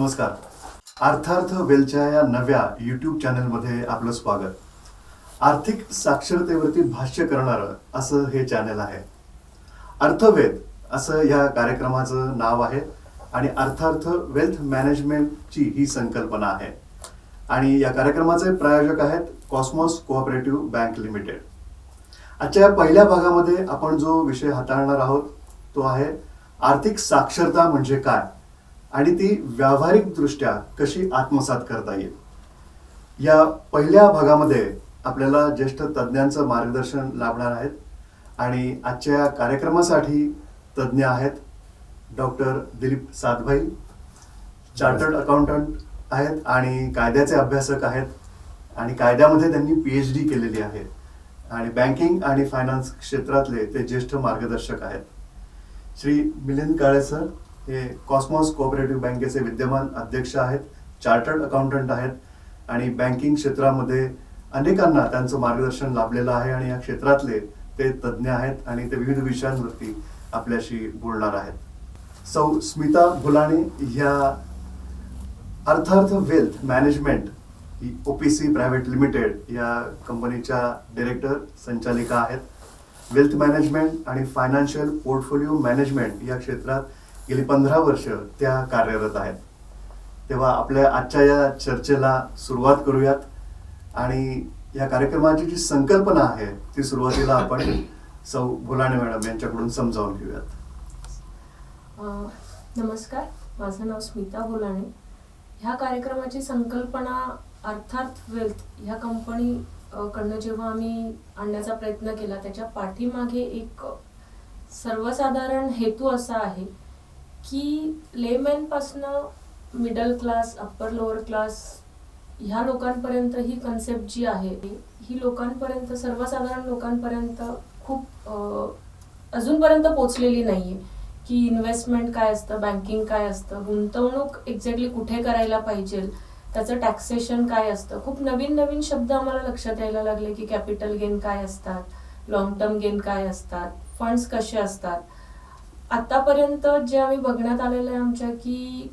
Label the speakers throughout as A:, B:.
A: नमस्कार. अर्थार्थ वेलच्या या नव्या यूट्यूब चॅनलमध्ये आपलं स्वागत. आर्थिक साक्षरतेवरती भाष्य करणारं असं हे चॅनल आहे. अर्थवेद असं या कार्यक्रमाचं नाव आहे आणि अर्थार्थ वेल्थ मॅनेजमेंटची ही संकल्पना आहे. आणि या कार्यक्रमाचे प्रायोजक आहेत कॉस्मॉस कोऑपरेटिव्ह बँक लिमिटेड. आजच्या या पहिल्या भागामध्ये आपण जो विषय हाताळणार आहोत तो आहे आर्थिक साक्षरता म्हणजे काय आणि ती व्यावहारिकदृष्ट्या कशी आत्मसात करता येईल. या पहिल्या भागामध्ये आपल्याला ज्येष्ठ तज्ज्ञांचं मार्गदर्शन लाभणार आहेत आणि आजच्या या कार्यक्रमासाठी तज्ज्ञ आहेत doctor Dilip Satbhai, chartered accountant आहेत आणि कायद्याचे अभ्यासक आहेत आणि कायद्यामध्ये त्यांनी PhD केलेली आहे आणि बँकिंग आणि फायनान्स क्षेत्रातले ते ज्येष्ठ मार्गदर्शक आहेत. श्री मिलिंद काळे सर हे कॉस्मॉस कोऑपरेटिव्ह बँकेचे विद्यमान अध्यक्ष आहेत, चार्टर्ड अकाउंटंट आहेत आणि बँकिंग क्षेत्रामध्ये अनेकांना त्यांचं मार्गदर्शन लाभलेलं आहे आणि या क्षेत्रातले ते तज्ज्ञ आहेत आणि ते विविध विषयांवरती आपल्याशी बोलणार आहेत. सौ स्मिता भुलाणे ह्या Artharth wealth management OPC private limited या कंपनीच्या डायरेक्टर संचालिका आहेत. वेल्थ मॅनेजमेंट आणि फायनान्शियल पोर्टफोलिओ मॅनेजमेंट या क्षेत्रात गेली 15 वर्ष त्या कार्यरत आहेत. तेव्हा आपल्या आजच्या या चर्चेला सुरुवात करूयात आणि या कार्यक्रमाची जी संकल्पना आहे ती सुरुवातीला आपण सौ भुलाणे मॅडम यांच्याकडून समजावून घेऊयात.
B: नमस्कार, माझं नाव स्मिता भुलाणे. ह्या कार्यक्रमाची संकल्पना अर्थार्थ वेल्थ ह्या कंपनी कडनं जेव्हा आम्ही आणण्याचा प्रयत्न केला त्याच्या पाठीमागे एक सर्वसाधारण हेतू असा आहे की लेमॅनपासनं middle class, upper lower class ह्या लोकांपर्यंत ही कन्सेप्ट जी आहे ही लोकांपर्यंत, सर्वसाधारण लोकांपर्यंत खूप अजूनपर्यंत पोचलेली नाहीये की इन्व्हेस्टमेंट काय असतं, बँकिंग काय असतं, गुंतवणूक एक्झॅक्टली कुठे करायला पाहिजे, त्याचं टॅक्सेशन काय असतं. खूप नवीन नवीन शब्द आम्हाला लक्षात यायला लागले की कॅपिटल गेन काय असतात, लॉंग टर्म गेन काय असतात, फंड्स कसे असतात. आतापर्यंत जे आम्ही बघण्यात आलेलं आहे आमच्या की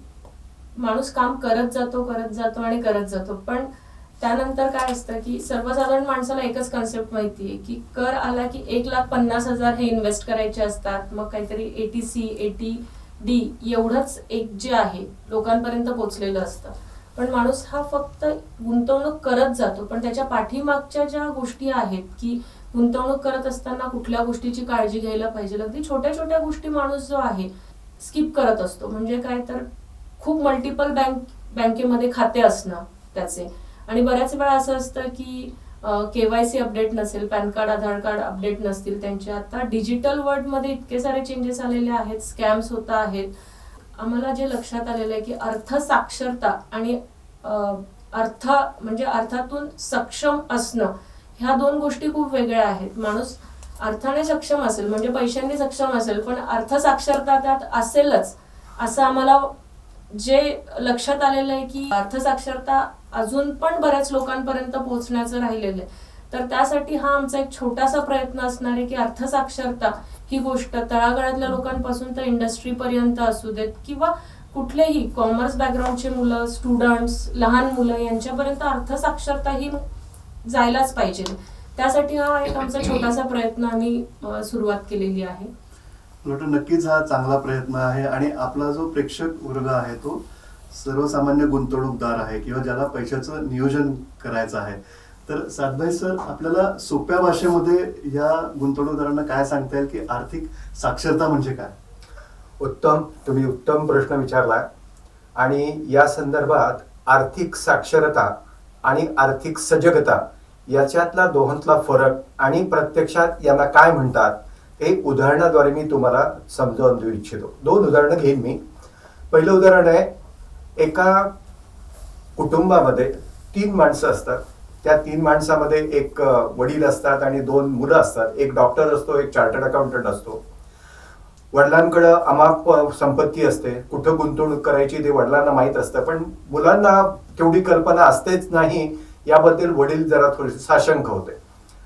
B: माणूस काम करत जातो आणि करत जातो, पण त्यानंतर काय असतं की सर्वसाधारण माणसाला एकच कन्सेप्ट माहितीये की कर आला की 1,50,000 हे इन्व्हेस्ट करायचे असतात, मग काहीतरी ATC ATD एवढंच एक जे आहे लोकांपर्यंत पोहोचलेलं असतं. पण माणूस हा फक्त गुंतवणूक करत जातो, पण त्याच्या पाठीमागच्या ज्या गोष्टी आहेत की गुंतवणूक करत असताना कुठल्या गोष्टीची काळजी घ्यायला पाहिजे, अगदी छोट्या छोट्या गोष्टी माणूस जो आहे स्किप करत असतो. म्हणजे काय तर खूप मल्टिपल बँकेमध्ये खाते असणं त्याचे, आणि बऱ्याच वेळा असं असतं की KYC अपडेट नसेल, पॅन कार्ड आधार कार्ड अपडेट नसतील त्यांचे. आता डिजिटल वर्ल्डमध्ये इतके सारे चेंजेस आलेले आहेत, स्कॅम्स होत आहेत. आम्हाला जे लक्षात आलेलं आहे की अर्थ साक्षरता आणि अर्थ म्हणजे अर्थातून सक्षम असणं ह्या दोन गोष्टी खूप वेगळ्या आहेत. माणूस अर्थाने सक्षम असेल म्हणजे पैशांनी सक्षम असेल, पण अर्थ साक्षरता त्यात असेलच असं आम्हाला जे लक्षात आलेलं आहे की अर्थ साक्षरता अजून पण बऱ्याच लोकांपर्यंत पोहोचण्याचं राहिलेलं आहे. तर त्यासाठी हा आमचा एक छोटासा प्रयत्न असणार आहे की अर्थ साक्षरता ही गोष्ट तळागाळातल्या लोकांपासून तर इंडस्ट्रीपर्यंत असू देत किंवा कुठलेही कॉमर्स बॅकग्राऊंडचे मुलं, स्टुडंट्स, लहान मुलं यांच्यापर्यंत अर्थ साक्षरता ही जायलाच पाहिजे. त्यासाठी हा एक आमचा छोटासा प्रयत्न आम्ही सुरुवात केलेली आहे.
A: नक्कीच हा चांगला प्रयत्न आहे आणि आपला जो प्रेक्षक वर्ग आहे तो सर्वसामान्य गुंतवणूकदार आहे किंवा ज्याला पैशाचं नियोजन करायचं आहे. तर सातभाई सर, आपल्याला सोप्या भाषेमध्ये या गुंतवणूकदारांना काय सांगता येईल की आर्थिक साक्षरता म्हणजे काय?
C: तुम्ही उत्तम प्रश्न विचारला. आणि या संदर्भात आर्थिक साक्षरता आणि आर्थिक सजगता याच्यातला दोघांतला फरक आणि प्रत्यक्षात यांना काय म्हणतात हे उदाहरणाद्वारे मी तुम्हाला समजावून देऊ इच्छितो. 2 उदाहरणं घेईन मी. पहिलं उदाहरण आहे, एका कुटुंबामध्ये 3 माणसं असतात. त्या 3 माणसामध्ये एक वडील असतात आणि 2 मुलं असतात. एक डॉक्टर असतो, एक चार्टर्ड अकाउंटंट असतो. वडिलांकडं अमाप संपत्ती असते, कुठं गुंतवणूक करायची ते वडिलांना माहीत असतं, पण मुलांना तेवढी कल्पना असतेच नाही याबद्दल वडील जरा थोडेसे साशंक होते.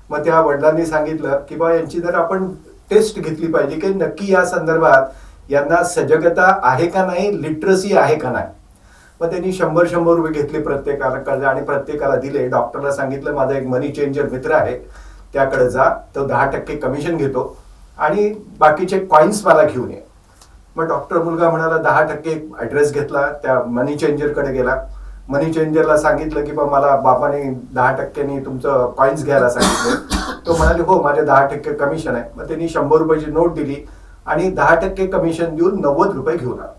C: मग त्या वडिलांनी सांगितलं की बा यांची जर आपण टेस्ट घेतली पाहिजे की नक्की या संदर्भात यांना सजगता आहे का नाही, लिटरसी आहे का नाही. मग त्यांनी 100 रुपये घेतले प्रत्येकाला कर्ज आणि प्रत्येकाला दिले. डॉक्टरला सांगितलं माझा एक मनी चेंजर मित्र आहे, त्याकडे जा, तो 10% कमिशन घेतो आणि बाकीचे कॉइन्स मला घेऊन ये. मग डॉक्टर मुलगा म्हणाला 10% ऍड्रेस घेतला, त्या मनी चेंजरकडे गेला. मनी चेंजरला सांगितलं की बा मला बाबाने 10%नी तुमचं कॉइन्स घ्यायला सांगितलं. तो म्हणाले हो माझे 10% कमिशन आहे. मग त्यांनी 100 रुपयाची नोट दिली आणि 10% कमिशन देऊन 90 रुपये घेऊन आला.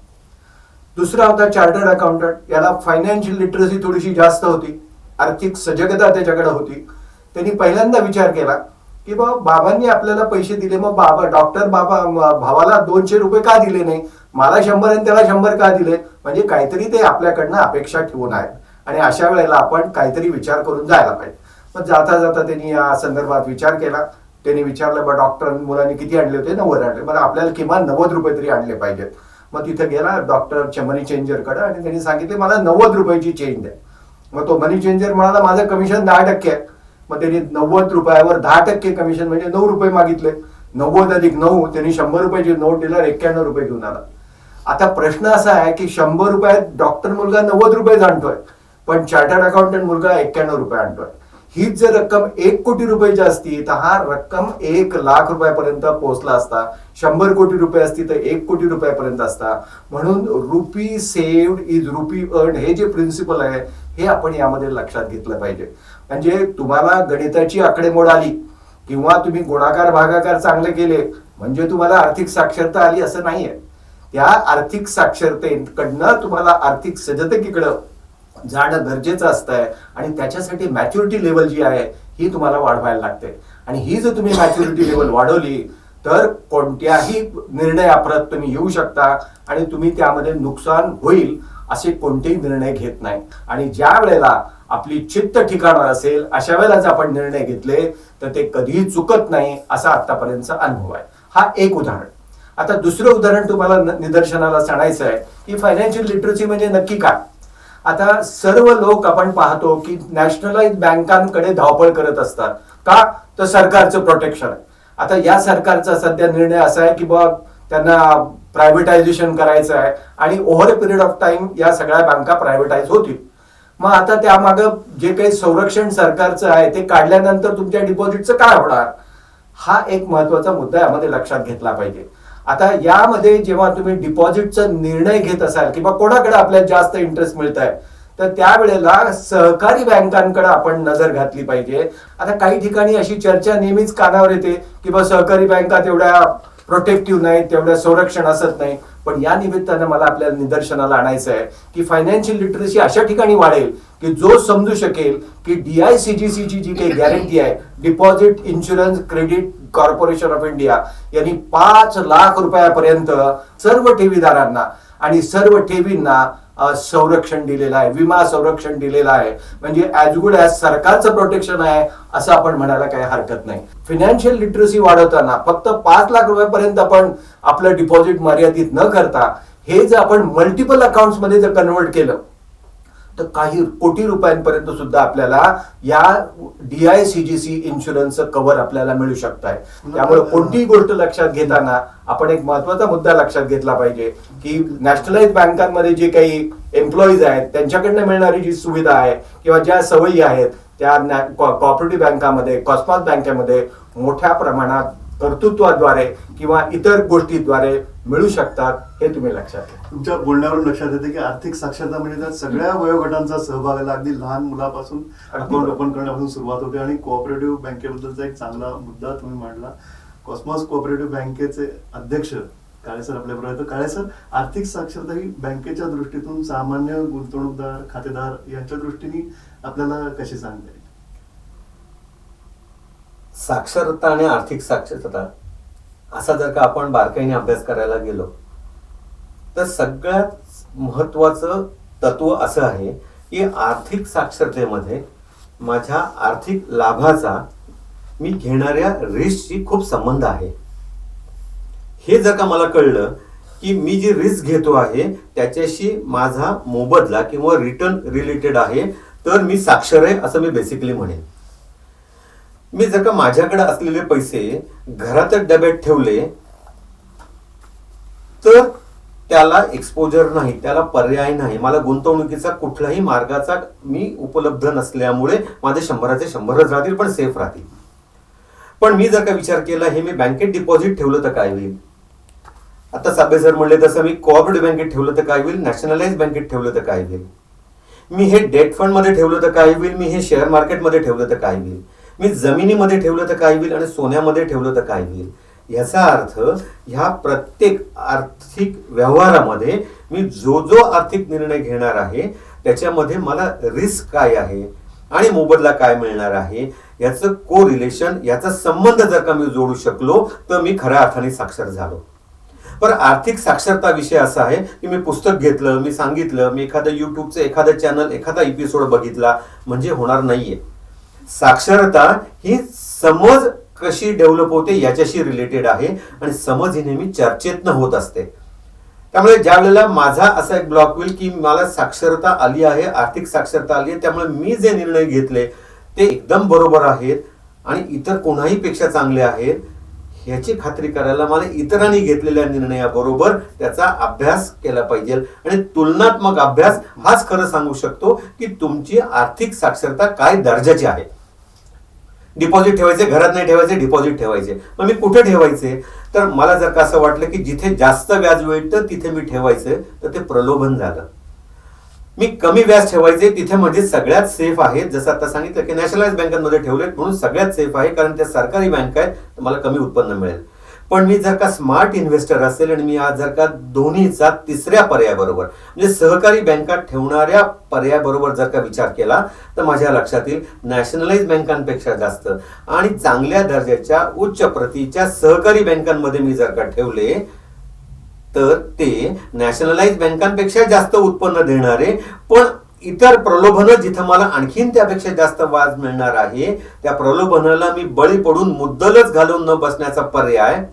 C: दुसरा होता चार्टर्ड अकाउंटंट. याला फायनान्शियल लिटरसी थोडीशी जास्त होती, आर्थिक सजगता त्याच्याकडे होती. त्यांनी पहिल्यांदा विचार केला की बाबांनी आपल्याला पैसे दिले, मग बाबा डॉक्टर भावाला 200 रुपये का दिले नाही, मला 100 आणि त्याला 100 का दिले, म्हणजे काहीतरी ते आपल्याकडनं अपेक्षा ठेवून आहेत आणि अशा वेळेला आपण काहीतरी विचार करून जायला पाहिजे. मग जाता जाता त्यांनी या संदर्भात विचार केला. त्यांनी विचारलं डॉक्टर मुलांनी किती आणले होते, 90 आणले, मला आपल्याला किमान 90 रुपये तरी आणले पाहिजेत. मग तिथे गेला डॉक्टर मनी चेंजरकडे आणि त्यांनी सांगितले मला 90 रुपयाची चेंज द्या. मग तो मनी चेंजर म्हणाला माझं कमिशन 10% आहे. मग त्यांनी 90 रुपयावर 10% कमिशन म्हणजे 9 रुपये मागितले. 90 अधिक 9 त्यांनी 100 रुपयाची नोट दिला, 91 रुपये घेऊन आला. आता प्रश्न असा आहे की 100 रुपयात डॉक्टर मुलगा 90 रुपये आणतोय, पण चार्टर्ड अकाउंटंट मुलगा 91 रुपये आणतोय. हीच जर रक्कम 1 कोटी रुपयाची असती तर हा रक्कम 1 लाख रुपयापर्यंत पोहोचला असता. 100 कोटी रुपये असती तर 1 कोटी रुपयापर्यंत असता. म्हणून RuPay saved is RuPay earn हे जे प्रिन्सिपल आहे हे आपण यामध्ये लक्षात घेतलं पाहिजे. म्हणजे तुम्हाला गणिताची आकडेमोड आली किंवा तुम्ही गुणाकार भागाकार चांगले केले म्हणजे तुम्हाला आर्थिक साक्षरता आली असं नाहीये. त्या आर्थिक साक्षरतेकडनं तुम्हाला आर्थिक सजगतेकडं जाणं गरजेचं असतंय आणि त्याच्यासाठी मॅच्युरिटी लेवल जी आहे ही तुम्हाला वाढवायला लागते. आणि ही जर तुम्ही मॅच्युरिटी लेवल वाढवली तर कोणत्याही निर्णयाप्रत तुम्ही येऊ शकता आणि तुम्ही त्यामध्ये नुकसान होईल असे कोणतेही निर्णय घेत नाही. आणि ज्या वेळेला आपली चित्त ठिकाणावर असेल अशा वेळेलाच आपण निर्णय घेतले तर ते कधीही चुकत नाही असा आतापर्यंतचा अनुभव आहे. हा एक उदाहरण. आता दुसरं उदाहरण तुम्हाला निदर्शनाला सांगायचं आहे की फायनान्शियल लिटरसी म्हणजे नक्की काय. आता सर्व लोक आपण पाहतो की नॅशनलाइज बँकांकडे धावपळ करत असतात. का तर सरकारचं प्रोटेक्शन आहे. आता या सरकारचा सध्या निर्णय असा आहे की त्यांना प्रायव्हेटायझेशन करायचं आहे आणि over a period of time या सगळ्या बँका प्रायव्हेटाईज होतील. मग आता त्यामागं जे काही संरक्षण सरकारचं आहे ते काढल्यानंतर तुमच्या डिपॉझिटचं काय होणार, हा एक महत्वाचा मुद्दा यामध्ये लक्षात घेतला पाहिजे. आता यामध्ये जेव्हा तुम्ही डिपॉझिटचा निर्णय घेत असाल किंवा कोणाकडे आपल्याला जास्त इंटरेस्ट मिळत आहे तर त्यावेळेला सहकारी बँकांकडे आपण नजर घातली पाहिजे. आता काही ठिकाणी अशी चर्चा नेहमीच कानावर येते की सहकारी बँका तेवढ्या प्रोटेक्टिव्ह नाही, तेवढ्या संरक्षण असत नाही. पण या निमित्तानं मला आपल्याला निदर्शनाला आणायचं आहे की फायनान्शियल लिटरसी अशा ठिकाणी वाढेल की जो समजू शकेल की DICGC ची जी काही गॅरंटी आहे, deposit insurance credit corporation of India यांनी 5 लाख रुपयापर्यंत सर्व ठेवीदारांना आणि सर्व ठेवींना संरक्षण दिलेलं आहे, विमा संरक्षण दिलेलं आहे. म्हणजे ऍज गुड ऍज सरकारचं प्रोटेक्शन आहे असं आपण म्हणायला काही हरकत नाही. फायनान्शियल लिटरसी वाढवताना फक्त 5 लाख रुपयापर्यंत आपण आपलं डिपॉझिट मर्यादित न करता हे जर आपण मल्टिपल अकाउंट्स मध्ये जर कन्वर्ट केलं तर काही कोटी रुपयांपर्यंत सुद्धा आपल्याला या DICGC इन्शुरन्सचं कव्हर आपल्याला मिळू शकत आहे. त्यामुळे कोणतीही गोष्ट लक्षात घेताना आपण एक महत्वाचा मुद्दा लक्षात घेतला पाहिजे की नॅशनलाइज बँकांमध्ये जे काही एम्प्लॉईज आहेत त्यांच्याकडनं मिळणारी जी सुविधा आहे किंवा ज्या सवयी आहेत त्या कोऑपरेटिव्ह बँकामध्ये, कॉस्मॉस बँकेमध्ये मोठ्या प्रमाणात कर्तृत्वाद्वारे किंवा इतर गोष्टीद्वारे मिळू शकतात हे तुम्ही लक्षात घ्या.
A: तुमच्या बोलण्यावरून लक्षात येते की आर्थिक साक्षरता म्हणजे त्यात सगळ्या वयोगटांचा सहभाग आला. अगदी लहान मुलापासून अकाउंट ओपन करण्यापासून सुरुवात होते. आणि कोऑपरेटिव्ह बँकेबद्दलचा एक चांगला मुद्दा तुम्ही मांडला. कॉस्मॉस कोऑपरेटिव्ह बँकेचे अध्यक्ष काळे सर आपल्याबरोबर आहेत. काळे सर, आर्थिक साक्षरता ही बँकेच्या दृष्टीतून सामान्य गुंतवणूकदार खातेदार यांच्या दृष्टीने आपल्याला कशी सांगता येईल?
D: साक्षरता आणि आर्थिक साक्षरता असा जर का आपण बारकाईने अभ्यास करायला गेलो तर सगळ्यात महत्वाचं तत्व असं आहे की आर्थिक साक्षरतेमध्ये माझ्या आर्थिक लाभाचा मी घेणाऱ्या रिस्कशी खूप संबंध आहे. हे जर का मला कळलं की मी जी रिस्क घेतो आहे त्याच्याशी माझा मोबदला किंवा रिटर्न रिलेटेड आहे तर मी साक्षर आहे असं मी बेसिकली म्हणेन. मी जर का माझ्याकडे असलेले पैसे घरातच डब्यात ठेवले तर त्याला एक्सपोजर नाही, त्याला पर्याय नाही, मला गुंतवणुकीचा कुठलाही मार्गाचा मी उपलब्ध नसल्यामुळे माझे 100चे 100च राहतील पण सेफ राहतील. पण मी जर का विचार केला हे मी बँकेत डिपॉझिट ठेवलं तर काय होईल, आता साबळे सर म्हणले तसं मी कोऑपरेटिव्ह बँकेत ठेवलं तर काय होईल, नॅशनलाइज बँकेत ठेवलं तर काय होईल, मी हे डेट फंड मध्ये ठेवलं तर काय होईल, मी हे शेअर मार्केटमध्ये ठेवलं तर काय होईल, मी जमिनीमध्ये ठेवलं तर काय होईल आणि सोन्यामध्ये ठेवलं तर काय होईल. याचा अर्थ ह्या प्रत्येक आर्थिक व्यवहारामध्ये मी जो जो आर्थिक निर्णय घेणार आहे त्याच्यामध्ये मला रिस्क काय आहे आणि मोबदला काय मिळणार आहे याचं को रिलेशन, याचा संबंध जर का मी जोडू शकलो तर मी खऱ्या अर्थाने साक्षर झालो. पण आर्थिक साक्षरता विषय असा आहे की मी पुस्तक घेतलं, मी सांगितलं, मी एखादं युट्यूबचं एखादं चॅनल एखादा एपिसोड बघितला म्हणजे होणार नाहीये. साक्षरता ही समज कशी डेव्हलप होते याच्याशी रिलेटेड आहे आणि समज ही नेहमी चर्चेतनं होत असते. त्यामुळे ज्या वेळेला माझा असा एक ब्लॉक होईल की मला साक्षरता आली आहे, आर्थिक साक्षरता आली आहे, त्यामुळे मी जे निर्णय घेतले ते एकदम बरोबर आहेत आणि इतर कोणाही पेक्षा चांगले आहेत याची खात्री करायला मला इतरांनी घेतलेल्या निर्णयाबरोबर त्याचा अभ्यास केला पाहिजे. आणि तुलनात्मक अभ्यास हाच खरं सांगू शकतो की तुमची आर्थिक साक्षरता काय दर्जाची आहे. डिपॉझिट ठेवायचे, घरात नाही ठेवायचे, डिपॉझिट ठेवायचे, मग मी कुठे ठेवायचे, तर मला जर का असं वाटलं की जिथे जास्त व्याज मिळतं तिथे मी ठेवायचं तर ते प्रलोभन झालं. मी कमी व्याज ठेवायचे तिथे म्हणजे सगळ्यात सेफ आहे, जसं आता सांगितलं की नॅशनलाइज बँकांमध्ये ठेवले म्हणून सगळ्यात सेफ आहे कारण त्या सरकारी बँक आहेत तर मला कमी उत्पन्न मिळेल. पण मी जर का स्मार्ट इन्व्हेस्टर असेल आणि मी आज जर का दोन्हीचा तिसऱ्या पर्यायाबरोबर म्हणजे सहकारी बँकात ठेवणाऱ्या पर्यायाबरोबर जर का विचार केला तर माझ्या लक्षात येईल नॅशनलाइज बँकांपेक्षा जास्त आणि चांगल्या दर्जाच्या उच्च प्रतीच्या सहकारी बँकांमध्ये मी जर का ठेवले तर ते नॅशनलाइज बँकांपेक्षा जास्त उत्पन्न देणारे पण इतर प्रलोभनं जिथं मला आणखीन त्यापेक्षा जास्त व्याज मिळणार आहे त्या प्रलोभनाला मी बळी पडून मुद्दलच घालून न बसण्याचा पर्याय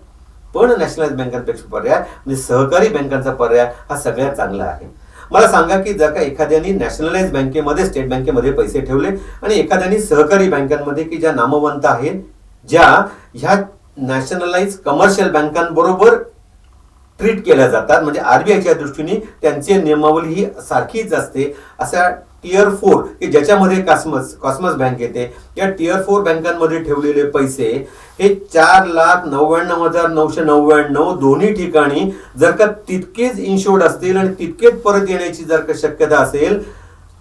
D: पण नॅशनलाइज बँकांपेक्षा पर्याय म्हणजे सहकारी बँकांचा पर्याय हा सगळ्यात चांगला आहे. मला सांगा की जर का एखाद्याने नॅशनलाइज बँकेमध्ये स्टेट बँकेमध्ये पैसे ठेवले आणि एखाद्याने सहकारी बँकांमध्ये की ज्या नामवंत आहेत ज्या ह्या नॅशनलाइज कमर्शियल बँकांबरोबर ट्रीट केल्या जातात म्हणजे आरबीआयच्या दृष्टीने त्यांची नियमावली ही सारखीच असते अशा टियर 4 की ज्याच्यामध्ये कॉस्मस बँक येते या टियर 4 बँकांमध्ये ठेवलेले पैसे हे 4,99,999 दोन्ही ठिकाणी जर का तितकेच इन्शुर्ड असतील आणि तितकेच परत येण्याची जर का शक्यता असेल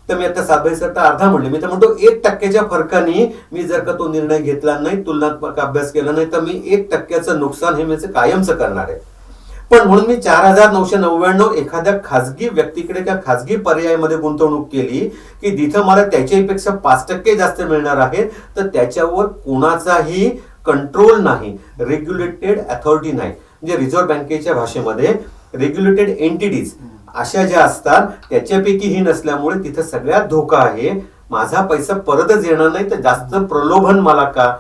D: तर मी आता साबळे सर अर्धा म्हणले मी तर म्हणतो 1% फरकाने मी जर का तो निर्णय घेतला नाही तुलनात्मक अभ्यास केला नाही तर मी 1% नुकसान हे मी कायमचं करणार आहे. पण म्हणून मी 4,999 एखाद्या खाजगी व्यक्तीकडे किंवा खाजगी पर्यायामध्ये गुंतवणूक केली की जिथं मला त्याच्यापेक्षा 5% जास्त मिळणार आहे तर त्याच्यावर कोणाचाही कंट्रोल नाही, रेग्युलेटेड अथॉरिटी नाही. म्हणजे रिझर्व्ह बँकेच्या भाषेमध्ये रेग्युलेटेड एंटिटीज अशा ज्या असतात त्याच्यापैकी ही नसल्यामुळे तिथं सगळ्यात धोका आहे. माझा पैसा परतच येणार नाही तर जास्त प्रलोभन मला का,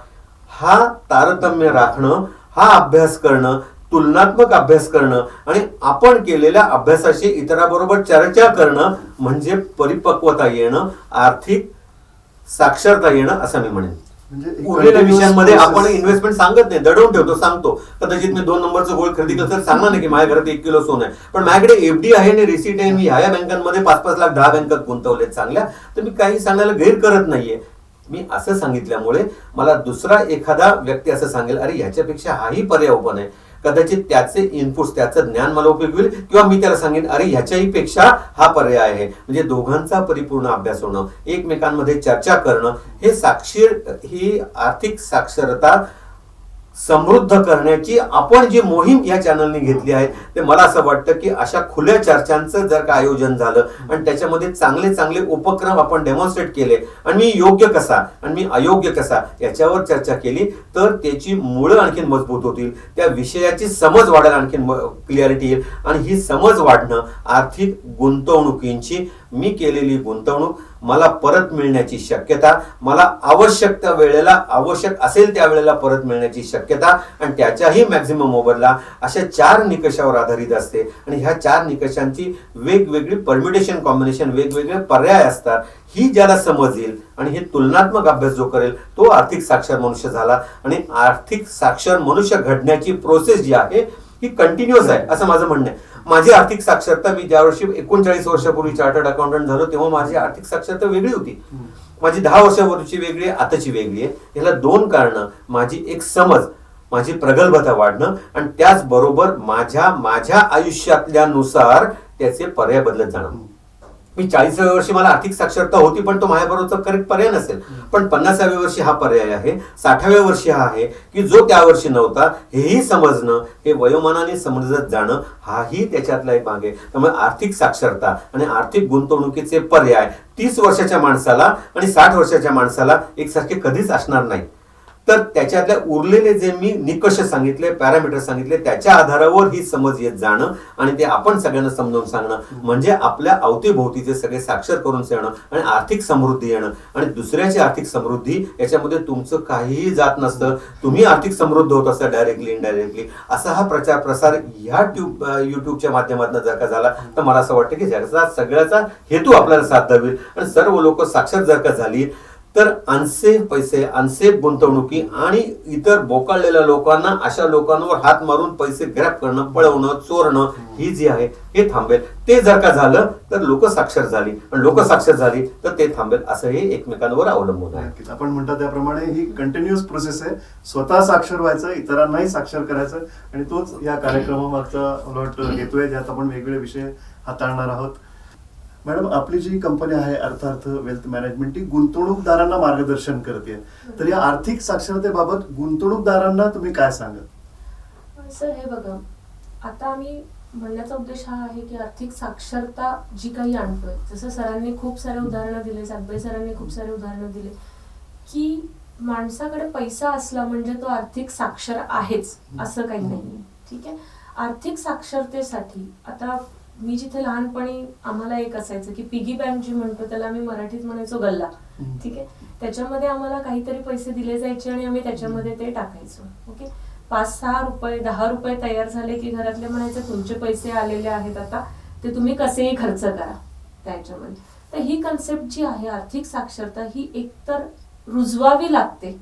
D: हा तारतम्य राखणं, हा अभ्यास करणं, तुलनात्मक अभ्यास करणं आणि आपण केलेल्या अभ्यासाशी इतरांबरोबर चर्चा करणं म्हणजे परिपक्वता येणं, आर्थिक साक्षरता येणं असं मी म्हणेन. उरलेल्या विषयांमध्ये आपण इन्व्हेस्टमेंट सांगत नाही, दडवून ठेवतो, सांगतो कदाचित मी 2 नंबरचं गोल्ड खरेदी केलं तर सांगणार नाही की माझ्या घरात 1 किलो सोनं आहे पण माझ्याकडे एफडी आहे आणि रिसीट आहे, मी ह्या बँकांमध्ये 5-5 लाख 10 बँकात गुंतवलेत चांगल्या, तर मी काही सांगायला गैर करत नाहीये. मी असं सांगितल्यामुळे मला दुसरा एखादा व्यक्ती असं सांगेल अरे ह्याच्यापेक्षा हाही पर्याय ओपन आहे, कदाचित त्याचे इनपुट्स त्याचं ज्ञान मला उपयोग होईल किंवा मी त्याला सांगेन अरे ह्याच्याही पेक्षा हा पर्याय आहे. म्हणजे दोघांचा परिपूर्ण अभ्यास होणं, एकमेकांमध्ये चर्चा करणं हे ही आर्थिक साक्षरता समृद्ध करण्याची आपण जी मोहीम या चॅनलने घेतली आहे ते मला असं वाटतं की अशा खुल्या चर्चांचं जर का आयोजन झालं आणि त्याच्यामध्ये चांगले चांगले उपक्रम आपण डेमॉन्स्ट्रेट केले आणि मी योग्य कसा आणि मी अयोग्य कसा याच्यावर चर्चा केली तर त्याची मुळं आणखीन मजबूत होतील, त्या विषयाची समज वाढायला आणखीन क्लिअरिटी येईल आणि ही समज वाढणं आर्थिक गुंतवणुकींची मी केलेली गुंतवणूक मला परत मिळण्याची शक्यता, मला आवश्यक त्या वेळेला आवश्यक असेल त्या वेळेला परत मिळण्याची शक्यता आणि त्याच्याही मॅक्झिमम मोबदला अशा 4 निकषावर आधारित असते. आणि ह्या 4 निकषांची वेगवेगळी परम्युटेशन कॉम्बिनेशन वेगवेगळे पर्याय असतात. ही ज्याला समजेल आणि हे तुलनात्मक अभ्यास जो करेल तो आर्थिक साक्षर मनुष्य झाला. आणि आर्थिक साक्षर मनुष्य घडण्याची प्रोसेस जी आहे ही कंटिन्युअस आहे असं माझं म्हणणं आहे. माझी आर्थिक साक्षरता, मी ज्या वर्षी 39 वर्षापूर्वी चार्टर्ड अकाउंटंट झालो तेव्हा माझी आर्थिक साक्षरता वेगळी होती. माझी 10 वर्षापूर्वीची वेगळी आहे, आताची वेगळी आहे. याला दोन कारणं, माझी एक समज, माझी प्रगल्भता वाढणं आणि त्याचबरोबर माझ्या आयुष्यातल्यानुसार त्याचे पर्याय बदलत जाणं. मी 40व्या वर्षी मला आर्थिक साक्षरता होती पण तो माझ्याबरोबरचा करेक्ट पर्याय नसेल, पण 50व्या वर्षी हा पर्याय आहे, 60व्या वर्षी हा आहे की जो त्या वर्षी नव्हता, हेही समजणं, हे वयोमानाने समजत जाणं, हाही त्याच्यातला एक भाग आहे. त्यामुळे आर्थिक साक्षरता आणि आर्थिक गुंतवणुकीचे पर्याय 30 वर्षाच्या माणसाला आणि 60 वर्षाच्या माणसाला एकसारखे कधीच असणार नाही. तर त्याच्यातल्या उरलेले जे मी निकष सांगितले, पॅरामीटर सांगितले, त्याच्या आधारावर ही समज येत जाणं आणि ते आपण सगळ्यांना समजावून सांगणं, म्हणजे आपल्या अवतीभोवतीचे सगळे साक्षर करून येणं आणि आर्थिक समृद्धी येणं. आणि दुसऱ्याची आर्थिक समृद्धी याच्यामध्ये तुमचं काहीही जात नसतं, तुम्ही आर्थिक समृद्ध होत असता डायरेक्टली इनडायरेक्टली. असा हा प्रचार प्रसार ह्या युट्यूबच्या माध्यमातून जर का झाला तर मला असं वाटतं की ज्याचा सगळ्याचा हेतू आपल्याला साध्य होईल आणि सर्व लोक साक्षर जर का झाली तर अनसेफ पैसे, अनसेफ गुंतवणुकी आणि इतर बोकाळलेल्या लोकांना, अशा लोकांवर हात मारून पैसे ग्रॅब करणं, पळवणं, चोरणं, ही जी आहे हे थांबेल. ते जर का झालं तर लोक साक्षर झाली आणि लोक साक्षर झाली तर ते थांबेल. असं हे एकमेकांवर अवलंबून आहे.
A: नक्कीच. आपण म्हणता त्याप्रमाणे ही कंटिन्युअस प्रोसेस आहे. स्वतः साक्षर व्हायचं, इतरांनाही साक्षर करायचं आणि तोच या कार्यक्रमामागचा मला वाटतं हेतू आहे, ज्यात आपण वेगवेगळे विषय हाताळणार आहोत. मॅडम, आपली जी कंपनी आहे अर्थार्थ वेल्थ मॅनेजमेंट, ती गुंतवणूकदारांना मार्गदर्शन करते. तर या आर्थिक साक्षरतेबाबत गुंतवणूकदारांना तुम्ही काय सांगाल?
B: सर, हे बघा, आता आम्ही म्हणण्याचा उद्देश हा आहे की आर्थिक साक्षरता जी काही आणतोय, जसं सरांनी खूप सारे उदाहरणं दिले, सातबाई सरांनी खूप सारे उदाहरणं दिले, की माणसाकडे पैसा असला म्हणजे तो आर्थिक साक्षर आहेच असं काही नाही. ठीक आहे. आर्थिक साक्षरतेसाठी आता मी जिथे लहानपणी आम्हाला एक असायचं की पिगी बँक जी म्हणतो त्याला आम्ही मराठीत म्हणायचो गल्ला. ठीक आहे. त्याच्यामध्ये आम्हाला काहीतरी पैसे दिले जायचे आणि आम्ही त्याच्यामध्ये ते टाकायचो. ओके. 5-6 रुपये 10 रुपये तयार झाले की घरातले म्हणायचे तुमचे पैसे आलेले आहेत, आता ते तुम्ही कसेही खर्च करा त्याच्यामध्ये. तर ही कन्सेप्ट जी आहे आर्थिक साक्षरता, ही एकतर रुजवावी लागते.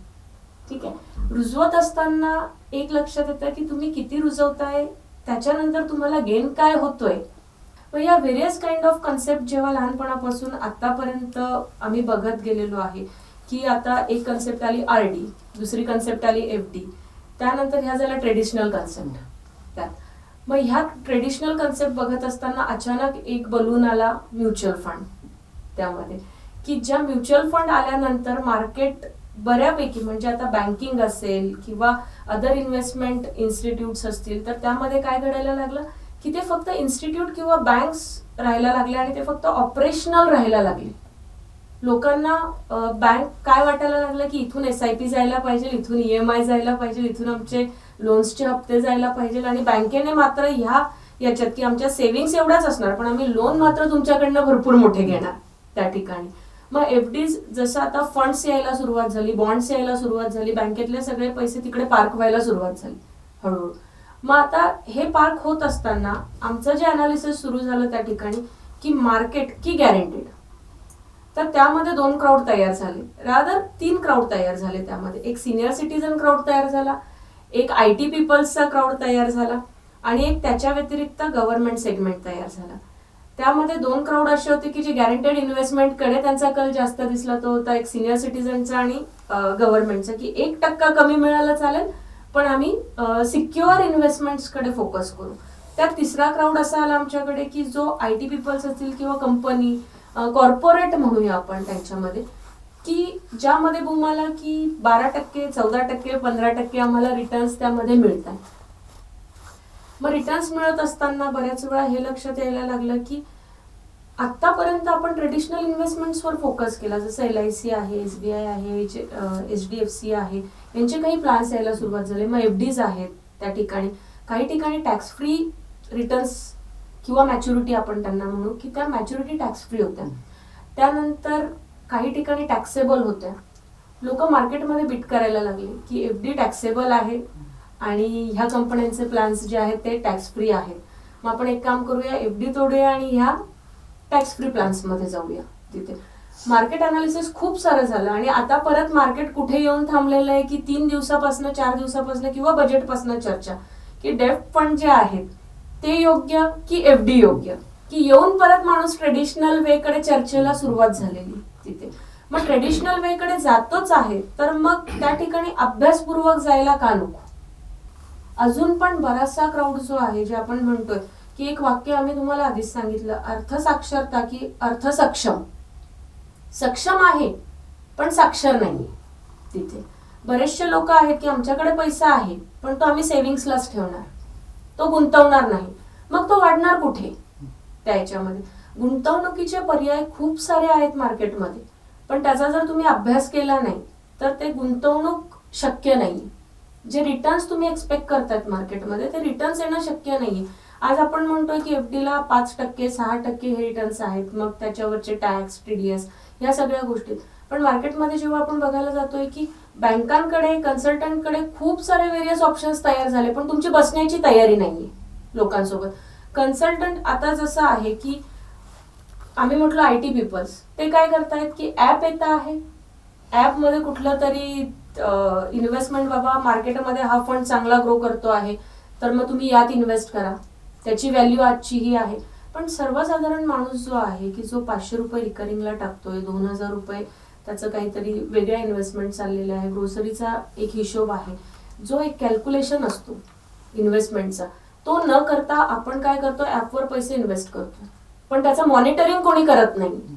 B: ठीक आहे. रुजवत असताना एक लक्षात येतं की तुम्ही किती रुजवताय, त्याच्यानंतर तुम्हाला गेन काय होतोय. पण या व्हेरियस काइंड ऑफ कन्सेप्ट जेव्हा लहानपणापासून आतापर्यंत आम्ही बघत गेलेलो आहे की आता एक कन्सेप्ट आली आरडी, दुसरी कन्सेप्ट आली एफडी, त्यानंतर ह्या झाल्या ट्रेडिशनल कन्सेप्ट. त्यात मग ह्या ट्रेडिशनल कन्सेप्ट बघत असताना अचानक एक बलून आला म्युच्युअल फंड त्यामध्ये, की ज्या म्युच्युअल फंड आल्यानंतर मार्केट बऱ्यापैकी, म्हणजे आता बँकिंग असेल किंवा अदर इन्व्हेस्टमेंट इन्स्टिट्यूट्स असतील, तर त्यामध्ये काय घडायला लागलं की ते फक्त इन्स्टिट्यूट किंवा बँक्स राहायला लागले आणि ते फक्त ऑपरेशनल राहायला लागले. लोकांना बँक काय वाटायला लागलं की इथून SIP जायला पाहिजे, इथून EMI जायला पाहिजे, इथून आमचे लोन्सचे हप्ते जायला पाहिजे, आणि बँकेने मात्र याच्यात की आमच्या सेव्हिंग्स एवढाच असणार पण आम्ही लोन मात्र तुमच्याकडनं भरपूर मोठे घेणार त्या ठिकाणी. मग FDs जसं आता फंड्स यायला सुरुवात झाली, बॉन्ड्स यायला सुरुवात झाली, बँकेतले सगळे पैसे तिकडे पार्क व्हायला सुरुवात झाली हळूहळू. मग आता हे पार्क होत असताना आमचं जे अनालिसिस सुरू झालं त्या ठिकाणी की मार्केट की गॅरंटीड, तर त्यामध्ये 2 क्राऊड तयार झाले, रादर 3 क्राऊड तयार झाले. त्यामध्ये एक सिनियर सिटीजन क्राऊड तयार झाला, एक IT पीपल्सचा क्राऊड तयार झाला आणि एक त्याच्या व्यतिरिक्त गव्हर्नमेंट सेगमेंट तयार झाला. त्यामध्ये 2 क्राऊड असे होते की जे गॅरंटेड इन्व्हेस्टमेंटकडे त्यांचा कल जास्त दिसला, तो होता एक सिनियर सिटीजनचा आणि गव्हर्नमेंटचा, की 1% कमी मिळालं चालेल पण आम्ही सिक्युअर इन्व्हेस्टमेंट्सकडे फोकस करू. त्यात तिसरा क्राऊड असा आला आमच्याकडे की जो IT पीपल्स असतील किंवा कंपनी, कॉर्पोरेट म्हणूया आपण त्यांच्यामध्ये, की ज्यामध्ये तुम्हाला की 12%, 14%, 15% आम्हाला रिटर्न्स त्यामध्ये मिळतात. मग रिटर्न्स मिळत असताना बऱ्याच वेळा हे लक्षात यायला लागलं की आतापर्यंत आपण ट्रेडिशनल इन्व्हेस्टमेंट्सवर फोकस केला, जसं LIC आहे, SBI आहे, HDFC आहे, यांचे काही प्लॅन्स यायला सुरुवात झाले. मग FDs आहेत त्या ठिकाणी, काही ठिकाणी टॅक्स फ्री रिटर्न्स किंवा मॅच्युरिटी आपण त्यांना म्हणू, की त्या मॅच्युरिटी टॅक्स फ्री होत्या. त्यानंतर काही ठिकाणी टॅक्सेबल होत्या. लोक मार्केटमध्ये बिट करायला लागले की FD टॅक्सेबल आहे आणि ह्या कंपन्यांचे प्लॅन्स जे आहेत ते टॅक्स फ्री आहेत, मग आपण एक काम करूया, FD तोडूया आणि ह्या टॅक्स फ्री प्लॅन्स मध्ये जाऊया. तिथे मार्केट अनालिसिस खूप सारं झालं आणि आता परत मार्केट कुठे येऊन थांबलेलं आहे की 3 दिवसापासून 4 दिवसापासून किंवा बजेटपासून चर्चा की डेफ्ट फंड जे आहेत ते योग्य की FD योग्य, की येऊन परत माणूस ट्रेडिशनल वे कडे चर्चेला सुरुवात झालेली तिथे. मग ट्रेडिशनल वे कडे जातोच आहे, तर मग त्या ठिकाणी अभ्यासपूर्वक जायला का नको? अजून पण बराचसा क्राऊड जो आहे, जे आपण म्हणतोय की एक वाक्य आम्ही तुम्हाला आधीच सांगितलं, अर्थसाक्षरता की अर्थसक्षम. सक्षम आहे पण साक्षर नाही. तिथे बरेचसे लोक आहेत की आमच्याकडे पैसा आहे पण तो आम्ही सेव्हिंग्सलाच ठेवणार, तो गुंतवणार नाही. मग तो वाढणार कुठे? त्या याच्यामध्ये गुंतवणुकीचे पर्याय खूप सारे आहेत मार्केटमध्ये, पण त्याचा जर तुम्ही अभ्यास केला नाही तर ते गुंतवणूक शक्य नाही. जे रिटर्न्स तुम्ही एक्सपेक्ट करतायत मार्केटमध्ये, ते रिटर्न्स येणं शक्य नाही. आज आपण म्हणतोय की FD ला 5%, 6% हे रिटर्न्स आहेत, मग त्याच्यावरचे टॅक्स, TDS या सगळ्या गोष्टी. पण मार्केटमध्ये जेव्हा आपण बघायला जातोय की बँकांकडे, कन्सल्टंटकडे खूप सारे वेरियस ऑप्शन्स तयार झाले, पण तुमची बसण्याची तयारी नाहीये लोकांसोबत. कन्सल्टंट आता जसं आहे की आम्ही म्हटलं IT पीपल्स, ते काय करतायत की ऍप येत आहे, ऍप मध्ये कुठलं तरी इन्व्हेस्टमेंट, बाबा मार्केटमध्ये हा फंड चांगला ग्रो करतो आहे तर मग तुम्ही यात इन्व्हेस्ट करा, त्याची व्हॅल्यू आजची ही आहे. पण सर्वसाधारण माणूस जो आहे की जो 500 रुपये रिकरिंगला टाकतोय, 2000 रुपये त्याचं काहीतरी वेगळ्या इन्व्हेस्टमेंट चाललेलं आहे, ग्रोसरीचा एक हिशोब आहे, जो एक कॅल्क्युलेशन असतो इन्व्हेस्टमेंटचा, तो न करता आपण काय करतो, ऍपवर पैसे इन्व्हेस्ट करतो, पण त्याचं मॉनिटरिंग कोणी करत नाही.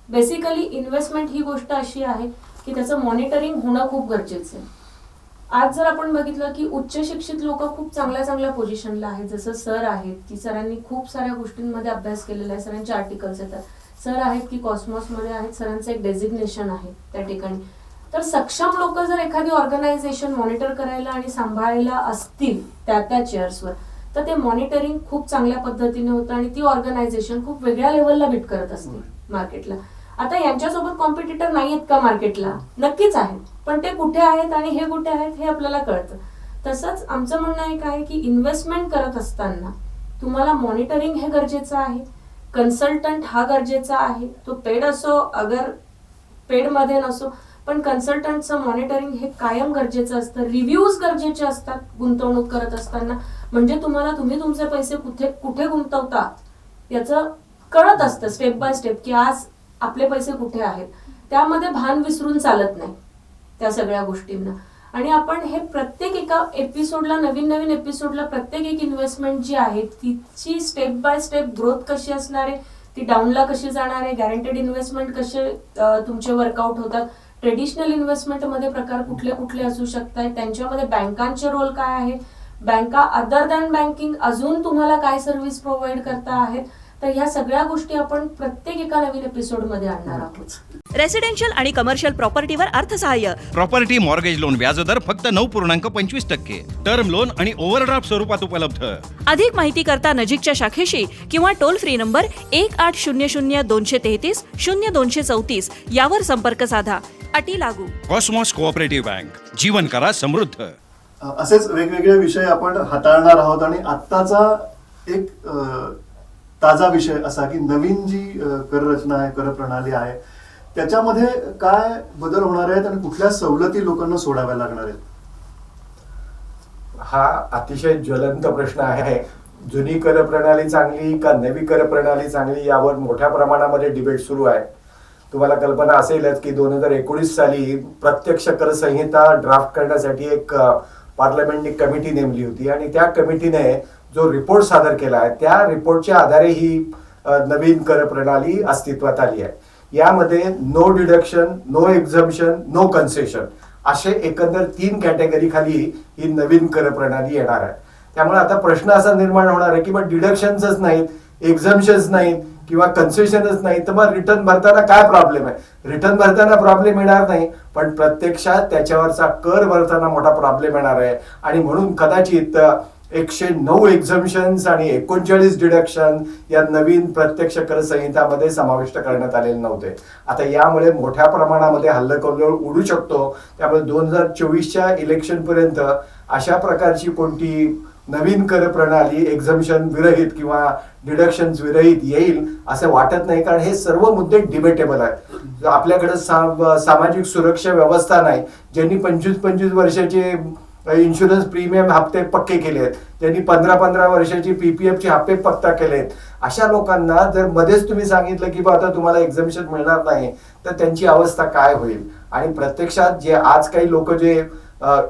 B: बेसिकली इन्व्हेस्टमेंट ही गोष्ट अशी आहे की त्याचं मॉनिटरिंग होणं खूप गरजेचं आहे. आज जर आपण बघितलं की उच्च शिक्षित लोक खूप चांगल्या चांगल्या पोझिशनला आहेत, जसं सर आहेत की सरांनी खूप साऱ्या गोष्टींमध्ये अभ्यास केलेला आहे, सरांचे आर्टिकल्स येतात, सर आहेत की कॉस्मॉसमध्ये आहेत, सरांचं एक डेझिग्नेशन आहे त्या ठिकाणी. तर सक्षम लोक जर एखादी ऑर्गनायझेशन मॉनिटर करायला आणि सांभाळायला असतील त्या चेअर्सवर, तर ते मॉनिटरिंग खूप चांगल्या पद्धतीने होतं आणि ती ऑर्गनायझेशन खूप वेगळ्या लेवलला बीट करत असते मार्केटला. आता यांच्यासोबत कॉम्पिटिटर नाही आहेत का मार्केटला? नक्कीच आहेत, पण ते कुठे आहेत आणि हे कुठे आहेत हे आपल्याला कळतं. तसंच आमचं म्हणणं एक आहे की इन्व्हेस्टमेंट करत असताना तुम्हाला मॉनिटरिंग हे गरजेचं आहे, कन्सल्टंट हा गरजेचा आहे, तो पेड असो अगर पेडमध्ये नसो, पण कन्सल्टंटचं मॉनिटरिंग हे कायम गरजेचं असतं. रिव्ह्यूज गरजेचे असतात गुंतवणूक करत असताना, म्हणजे तुम्हाला तुम्ही तुमचे पैसे कुठे गुंतवता याचं कळत असतं स्टेप बाय स्टेप, की आज आपले पैसे कुठे आहेत. त्यामध्ये भान विसरून चालत नाही त्या सगळ्या गोष्टींना. आणि आपण हे प्रत्येक एका एपिसोडला, नवीन एपिसोडला प्रत्येक एक इन्व्हेस्टमेंट जी आहे तिची स्टेप बाय स्टेप ग्रोथ कशी असणार आहे, ती डाऊनला कशी जाणार आहे, गॅरंटेड इन्व्हेस्टमेंट कसे तुमचे वर्कआउट होतात, ट्रेडिशनल इन्व्हेस्टमेंटमध्ये प्रकार कुठले कुठले असू शकतात, त्यांच्यामध्ये बँकांचे रोल काय आहे, बँका अदर दॅन बँकिंग अजून तुम्हाला काय सर्व्हिस प्रोव्हाइड करता आहेत, तर ह्या सगळ्या गोष्टी आपण प्रत्येक एका नवीन एपिसोडमध्ये आणणार आहोत.
E: रेसिडेन्शियल आणि कमर्शियल प्रॉपर्टीवर अर्थसहाय्य,
F: प्रॉपर्टी मॉर्गेज लोन व्याजदर फक्त 9.25%, टर्म लोन आणि ओव्हरड्राफ्ट स्वरूपात उपलब्ध.
E: अधिक माहिती करता नजीकच्या शाखेशी किंवा टोल फ्री नंबर 1800-233-0234 यावर संपर्क साधा. अटी लागू.
F: कॉस्मॉस कोऑपरेटिव्ह बँक, जीवन करा समृद्ध.
A: असेच वेगवेगळे विषय आपण हाताळणार आहोत. आणि आत्ताचा एक ताजा विषय असा की नवीन जी कर रचना आहे, कर प्रणाली आहे, त्याच्यामध्ये काय बदल होणार आहेत आणि कुठल्या सवलती लोकांना सोडाव्या लागणार आहेत?
C: हा अतिशय ज्वलंत प्रश्न आहे. जुनी कर प्रणाली चांगली का नवी कर प्रणाली चांगली, यावर मोठ्या प्रमाणामध्ये डिबेट सुरू आहे. तुम्हाला कल्पना असेलच की 2019 साली प्रत्यक्ष कर संहिता ड्राफ्ट करण्यासाठी एक पार्लमेंटनी कमिटी नेमली होती आणि त्या कमिटीने जो रिपोर्ट सादर केला आहे त्या रिपोर्टच्या आधारे ही नवीन कर प्रणाली अस्तित्वात आली आहे. यामध्ये no deduction, no exemption, no concession असे एकंदर 3 कॅटेगरी खाली ही नवीन कर प्रणाली येणार आहे. त्यामुळे आता प्रश्न असा निर्माण होणार आहे की मग डिडक्शन्सच नाहीत, एक्झम्पशन्स नाहीत किंवा कन्सेशनच नाही, तर मग रिटर्न भरताना काय प्रॉब्लेम आहे? रिटर्न भरताना प्रॉब्लेम येणार नाही, पण प्रत्यक्षात त्याच्यावरचा कर भरताना मोठा प्रॉब्लेम येणार आहे. आणि म्हणून कदाचित 109 एक्झम्पशन्स आणि 39 डिडक्शन या नवीन प्रत्यक्ष कर संहितामध्ये समाविष्ट करण्यात आलेले नव्हते. आता यामुळे मोठ्या प्रमाणामध्ये हल्लकल्लोळ उडू शकतो. त्यामुळे 2024च्या इलेक्शन पर्यंत अशा प्रकारची कोणती नवीन कर प्रणाली एक्झम्पशन विरहित किंवा डिडक्शन्स विरहित येईल असं वाटत नाही, कारण हे सर्व मुद्दे डिबेटेबल आहेत. आपल्याकडे सामाजिक सुरक्षा व्यवस्था नाही, ज्यांनी 25-25 वर्षाचे काही इन्शुरन्स प्रीमियम हप्ते पक्के केले आहेत, ज्यांनी 15-15 वर्षाची पीपीएफचे हप्ते पक्का केले आहेत, अशा लोकांना जर मध्येच तुम्ही सांगितलं की बा आता तुम्हाला एक्झामिशन मिळणार नाही, तर त्यांची अवस्था काय होईल? आणि प्रत्यक्षात जे आज काही लोक जे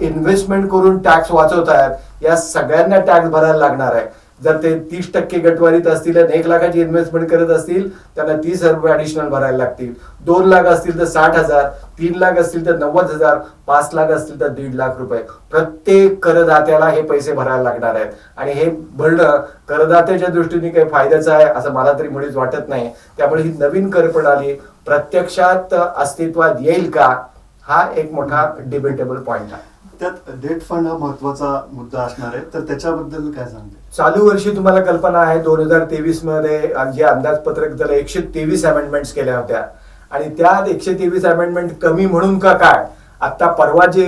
C: इन्व्हेस्टमेंट करून टॅक्स वाचवत आहेत, या सगळ्यांना टॅक्स भरायला लागणार आहे. जर ते 30% गटवारीत असतील आणि 1 लाखाची इन्व्हेस्टमेंट करत असतील, त्यांना 30,000 रुपये ऍडिशनल भरायला लागतील. 2 लाख असतील तर 60,000, 3 लाख असतील तर 90,000, 5 लाख असतील तर 1.5 लाख रुपये प्रत्येक करदात्याला हे पैसे भरायला लागणार आहेत. आणि हे भरणं करदात्याच्या दृष्टीने काही फायद्याचं आहे असं मला तरी मुळीच वाटत नाही. त्यामुळे ही नवीन कर प्रणाली प्रत्यक्षात अस्तित्वात येईल का, हा एक मोठा डिबेटेबल पॉइंट आहे.
A: त्यात डेट फंड हा महत्वाचा मुद्दा असणार आहे, तर त्याच्याबद्दल काय सांगते?
C: चालू वर्षी तुम्हाला कल्पना आहे 2023 मध्ये जे अंदाजपत्रक त्याला 123 अमेंडमेंट्स केल्या होत्या, आणि त्यात 123 अमेंडमेंट कमी म्हणून का काय, आता परवा जे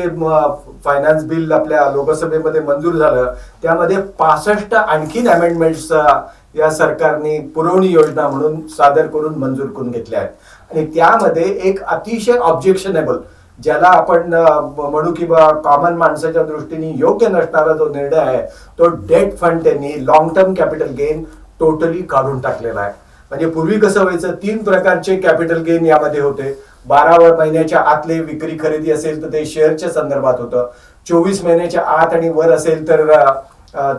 C: फायनान्स बिल आपल्या लोकसभेमध्ये मंजूर झालं, त्यामध्ये 65 आणखीन अमेंडमेंट्स या सरकारने पुरवणी योजना म्हणून सादर करून मंजूर करून घेतल्या आहेत. आणि त्यामध्ये एक अतिशय ऑब्जेक्शनेबल, ज्याला आपण म्हणू किंवा कॉमन माणसाच्या दृष्टीने योग्य नसणारा जो निर्णय आहे, तो डेट फंड त्यांनी long term capital gain totally काढून टाकलेला आहे. म्हणजे पूर्वी कसं व्हायचं, 3 प्रकारचे कॅपिटल गेन यामध्ये होते. 12 महिन्याच्या आतले विक्री खरेदी असेल तर ते शेअरच्या संदर्भात होतं, 24 महिन्याच्या आत आणि वर असेल तर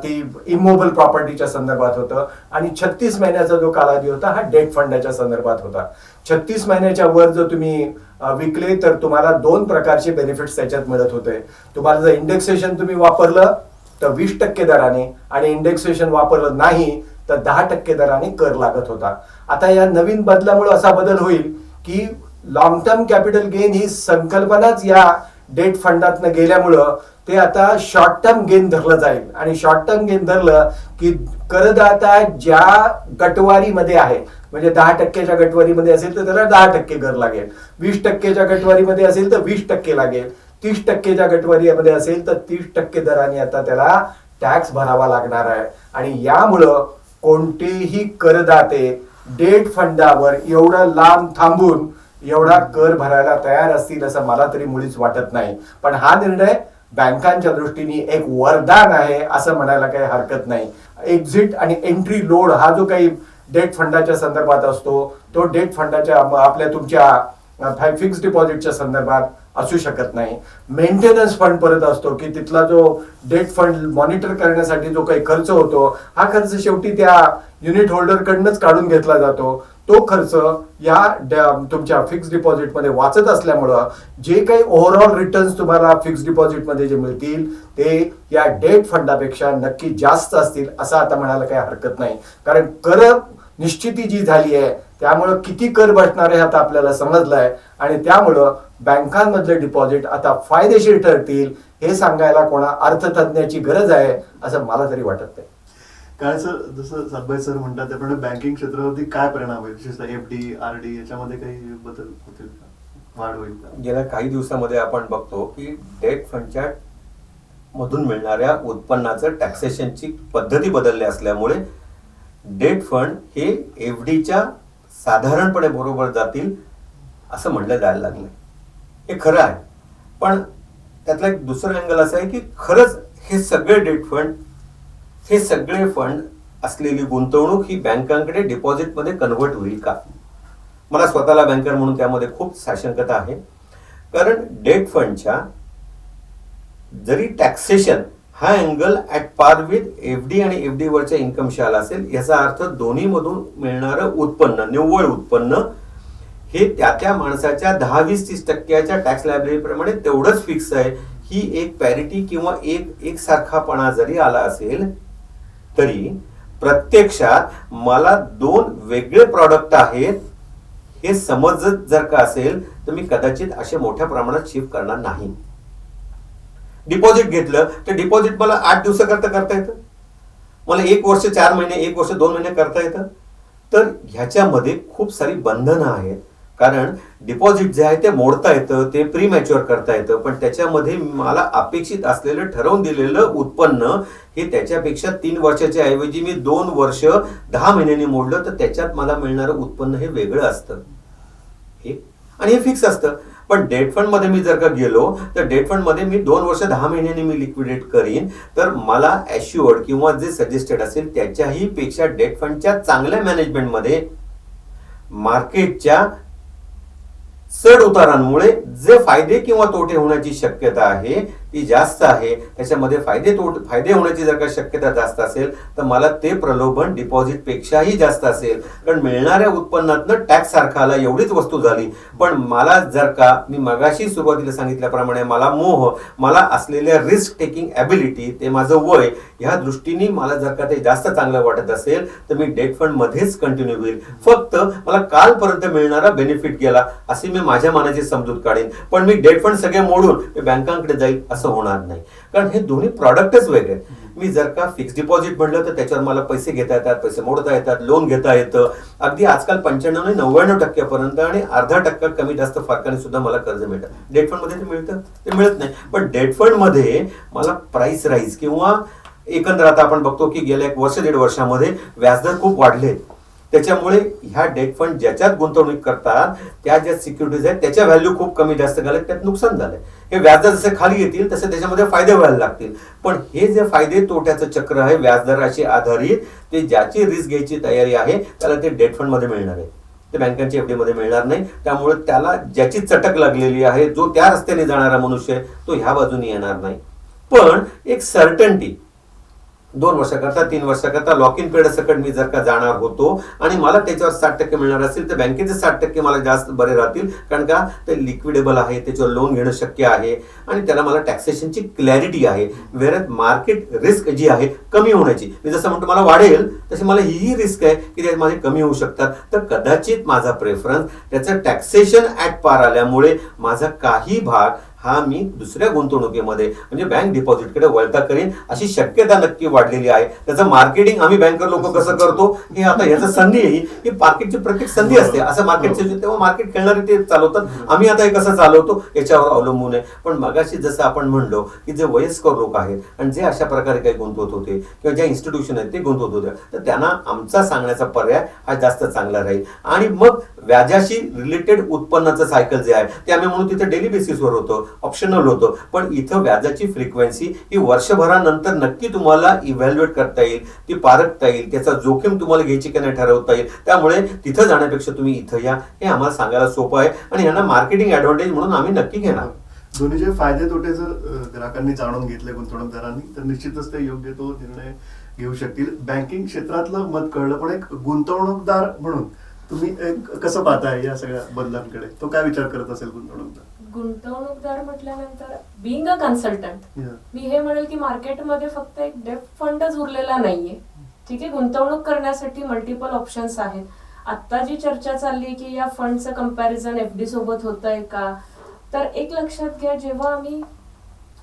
C: ती इमोबल प्रॉपर्टीच्या संदर्भात होतं, आणि 36 महिन्याचा जो कालावधी होता हा डेट फंडाच्या संदर्भात होता. 36 महिन्याच्या वर जर तुम्ही विकले तर तुम्हाला 2 प्रकारचे बेनिफिट्स त्याच्यात मिळत होते. तुम्हाला जर इंडेक्सेशन तुम्ही वापरलं तर 20% दराने, आणि इंडेक्सेशन वापरलं नाही तर 10% दराने कर लागत होता. आता या नवीन बदलामुळे असा बदल होईल की लॉंग टर्म कॅपिटल गेन ही संकल्पनाच या डेट फंडातनं गेल्यामुळं ते आता शॉर्ट टर्म गेन धरलं जाईल. आणि शॉर्ट टर्म गेन धरलं की करदाता ज्या गटवारीमध्ये आहे, म्हणजे 10%च्या गटवारीमध्ये असेल तर त्याला 10% कर लागेल, 20%च्या गटवारीमध्ये असेल तर 20% लागेल, 30%च्या गटवारीमध्ये असेल तर 30% दराने आता त्याला टॅक्स भरावा लागणार आहे. आणि यामुळं कोणतेही करदाते डेट फंडावर एवढं लांब थांबून एवढा कर भरायला तयार असतील असं मला तरी मुळीच वाटत नाही. पण हा निर्णय बँकांच्या दृष्टीने एक वरदान आहे असं म्हणायला काही हरकत नाही. एक्झिट आणि एंट्री लोड हा जो काही डेट फंडाच्या संदर्भात असतो, तो डेट फंडाच्या आपल्या तुमच्या फिक्स डिपॉझिटच्या संदर्भात असू शकत नाही. मेंटेनन्स फंड परत असतो की तिथला जो डेट फंड मॉनिटर करण्यासाठी जो काही खर्च होतो, हा खर्च शेवटी त्या युनिट होल्डर कडनंच काढून घेतला जातो. तो खर्च या तुमच्या फिक्स डिपॉझिट मध्ये वाचत असल्यामुळं जे काही ओव्हरऑल रिटर्न्स तुम्हाला फिक्स डिपॉझिट मध्ये जे मिळतील ते या डेट फंडापेक्षा नक्की जास्त असतील असं आता म्हणायला काही हरकत नाही. कारण कर निश्चिती जी झाली आहे त्यामुळं किती कर बसणार आहे आता आपल्याला समजलं आहे, आणि त्यामुळं बँकांमधले डिपॉझिट आता फायदेशीर ठरतील हे सांगायला कोणा अर्थतज्ञाची गरज आहे असं मला तरी वाटत नाही.
A: काय सर, जसं सातभाई सर म्हणतात त्याप्रमाणे बँकिंग क्षेत्रावरती काय परिणाम होईल, विशेषतः एफडी आरडी याच्यामध्ये काही बदल होतील का, वाढ होईल का?
D: गेल्या काही दिवसामध्ये आपण बघतो की डेट फंडच्या मधून मिळणाऱ्या उत्पन्नाचं टॅक्सेशनची पद्धती बदलली असल्यामुळे डेट फंड हे एफडीच्या साधारणपणे बरोबर जातील असं म्हणलं जायला लागलं. हे खरं आहे, पण त्यातला एक दुसरं अँगल असं आहे की खरंच हे सगळे डेट फंड, हे सगळे फंड असलेली गुंतवणूक ही बँकांकडे डिपॉझिटमध्ये कन्व्हर्ट होईल का? मला स्वतःला बँकर म्हणून त्यामध्ये खूप साशंकता आहे. कारण डेट फंडच्या जरी टॅक्सेशन हा angle at par with FD आणि एफडी वरच्या इन्कमशी आला असेल, याचा अर्थ दोन्ही मधून मिळणारं उत्पन्न, निव्वळ उत्पन्न हे त्या माणसाच्या 10-20-30% टॅक्स लायबिलिटी प्रमाणे तेवढंच फिक्स आहे. ही एक पॅरिटी किंवा एक सारखापणा जरी आला असेल तरी प्रत्यक्षात मला 2 वेगळे प्रॉडक्ट आहेत हे समजत जर का असेल तर मी कदाचित अशा मोठ्या प्रमाणात शिफ्ट करणार नाही. डिपॉझिट घेतलं तर डिपॉझिट मला 8 दिवसाकरता करता येतं, मला 1 वर्ष 4 महिने, 1 वर्ष 2 महिने करता येतं. तर ह्याच्यामध्ये खूप सारी बंधनं आहेत. कारण डिपॉझिट जे आहे ते मोडता येतं, ते प्री मॅच्युअर करता येतं, पण त्याच्यामध्ये मला अपेक्षित असलेलं ठरवून दिलेलं उत्पन्न हे त्याच्यापेक्षा 3 वर्षाच्या ऐवजी मी 2 वर्ष 10 महिन्यांनी मोडलं तर त्याच्यात मला मिळणारं उत्पन्न हे वेगळं असतं. आणि हे फिक्स असतं. पण डेट फंड मध्ये मी जर का गेलो तर डेट फंड मध्ये मी 2 वर्ष 10 महिन्यांनी मी लिक्विडेट करीन, तर मला ॲश्युअर्ड किंवा जे सजेस्टेड असेल त्याच्याही पेक्षा डेट फंडच्या चांगल्या मॅनेजमेंटमध्ये मार्केटच्या चढ उतारांमुळे जे फायदे किंवा तोटे होण्याची शक्यता आहे ती जास्त आहे. त्याच्यामध्ये फायदे होण्याची जर का शक्यता जास्त असेल तर मला ते प्रलोभन डिपॉझिट पेक्षाही जास्त असेल, कारण मिळणाऱ्या उत्पन्नातनं टॅक्स सारखा आला एवढीच वस्तू झाली. पण मला जर का मी मगाशी सुरुवातीला सांगितल्याप्रमाणे मला मोह, मला असलेल्या रिस्क टेकिंग ॲबिलिटी, ते माझं वय, ह्या दृष्टीने मला जर का ते जास्त चांगलं वाटत असेल तर मी डेट फंड मध्येच कंटिन्यू होईल. फक्त मला कालपर्यंत मिळणारा बेनिफिट गेला असे मी माझ्या मनाची समजूत काढेन, पण मी डेट फंड सगळे मोडून मी बँकांकडे जाईल असं होणार नाही. कारण हे दोन्ही प्रॉडक्टच वेगळे. मी जर का फिक्स डिपॉझिट म्हटलं तर त्याच्यावर मला पैसे घेता येतात, पैसे मोडता येतात, लोन घेता येतं. अगदी आजकाल 95-99% पर्यंत आणि 0.5% कमी जास्त फरकाने सुद्धा मला कर्ज मिळतं. डेट फंड मध्ये ते मिळतं, ते मिळत नाही. पण डेट फंड मध्ये मला प्राइस राईज किंवा एकंदर आता आपण बघतो की गेल्या 1 वर्ष 1.5 वर्षामध्ये व्याजदर खूप वाढले. त्याच्यामुळे ह्या डेट फंड ज्याच्यात गुंतवणूक करतात त्या ज्या सिक्युरिटीज आहेत त्याच्या व्हॅल्यू खूप कमी जास्त झाले, त्यात नुकसान झालंय. हे व्याजदर जसे खाली येतील तसे त्याच्यामध्ये फायदे व्हायला लागतील. पण हे जे फायदे तोट्याचं चक्र आहे व्याजदराशी आधारित, ते ज्याची रिस्क घ्यायची तयारी आहे त्याला ते डेट फंड मध्ये मिळणार आहे, ते बँकांच्या एफडी मध्ये मिळणार नाही. त्यामुळे त्याला ज्याची चटक लागलेली आहे, जो त्या रस्त्याने जाणारा मनुष्य आहे, तो ह्या बाजूने येणार नाही. पण एक सर्टन्टी 2 वर्षाकरता 3 वर्षाकरता लॉक इन पिरियड सकट मी जर का जाणार होतो आणि मला त्याच्यावर 60% मिळणार असेल तर बँकेचे 60% मला जास्त बरे राहतील, कारण का ते लिक्विडेबल आहे, त्याच्यावर लोन घेणं शक्य आहे आणि त्याला मला टॅक्सेशनची क्लॅरिटी आहे. वेरज मार्केट रिस्क जी आहे कमी होण्याची, मी जसं म्हणतो मला वाढेल तशी मला ही रिस्क आहे की ते माझे कमी होऊ शकतात. तर कदाचित माझा प्रेफरन्स त्याचं टॅक्सेशन ऍट पार आल्यामुळे माझा काही भाग हा मी दुसऱ्या गुंतवणुकीमध्ये म्हणजे बँक डिपॉझिटकडे वळता करीन अशी शक्यता नक्की वाढलेली आहे. त्याचं मार्केटिंग आम्ही बँकर लोक कसं करतो हे आता याचं संधी आहे, ही मार्केटची प्रत्येक संधी असते. असं मार्केटचे तेव्हा मार्केट खेळणारे ते चालवतात, आम्ही आता हे कसं चालवतो याच्यावर अवलंबून आहे. पण मगाशी जसं आपण म्हणलो की जे वयस्कर लोक आहेत आणि जे अशा प्रकारे काही गुंतवत होते किंवा ज्या इन्स्टिट्यूशन आहेत ते गुंतवत होते, तर त्यांना आमचा सांगण्याचा पर्याय हा जास्त चांगला राहील. आणि मग व्याजाशी रिलेटेड उत्पन्नाचं सायकल जे आहे ते आम्ही म्हणून तिथे डेली बेसिसवर होतं, ऑप्शनल होतं. पण इथं व्याजाची फ्रिक्वेन्सी ही वर्षभरानंतर नक्की तुम्हाला इव्हॅल्युएट करता येईल, ती पारखता येईल, त्याचा जोखीम तुम्हाला घ्यायची की नाही ठरवता येईल. त्यामुळे तिथं जाण्यापेक्षा तुम्ही इथं या, हे आम्हाला सांगायला सोपं आहे आणि यांना मार्केटिंग ऍडव्हान्टेज म्हणून आम्ही नक्की घेणार.
A: दोन्हीचे फायदे तोटे जर ग्राहकांनी जाणून घेतले गुंतवणूकदारांनी तर निश्चितच ते योग्य तो निर्णय घेऊ शकतील. बँकिंग क्षेत्रातलं मत कळलं, पण एक गुंतवणूकदार म्हणून तुम्ही कसं पाहताय या सगळ्या बदलांकडे? तो काय विचार करत असेल
B: गुंतवणूकदार म्हटल्यानंतर बिंग अ कन्सल्टंट मी हे म्हणेल की मार्केटमध्ये फक्त एक डेट फंडच उरलेला नाहीये. ठीक आहे, गुंतवणूक करण्यासाठी मल्टिपल ऑप्शन्स आहेत. आता जी चर्चा चालली की या फंडचं कंपॅरिझन एफडी सोबत होतंय का, तर एक लक्षात घ्या, जेव्हा आम्ही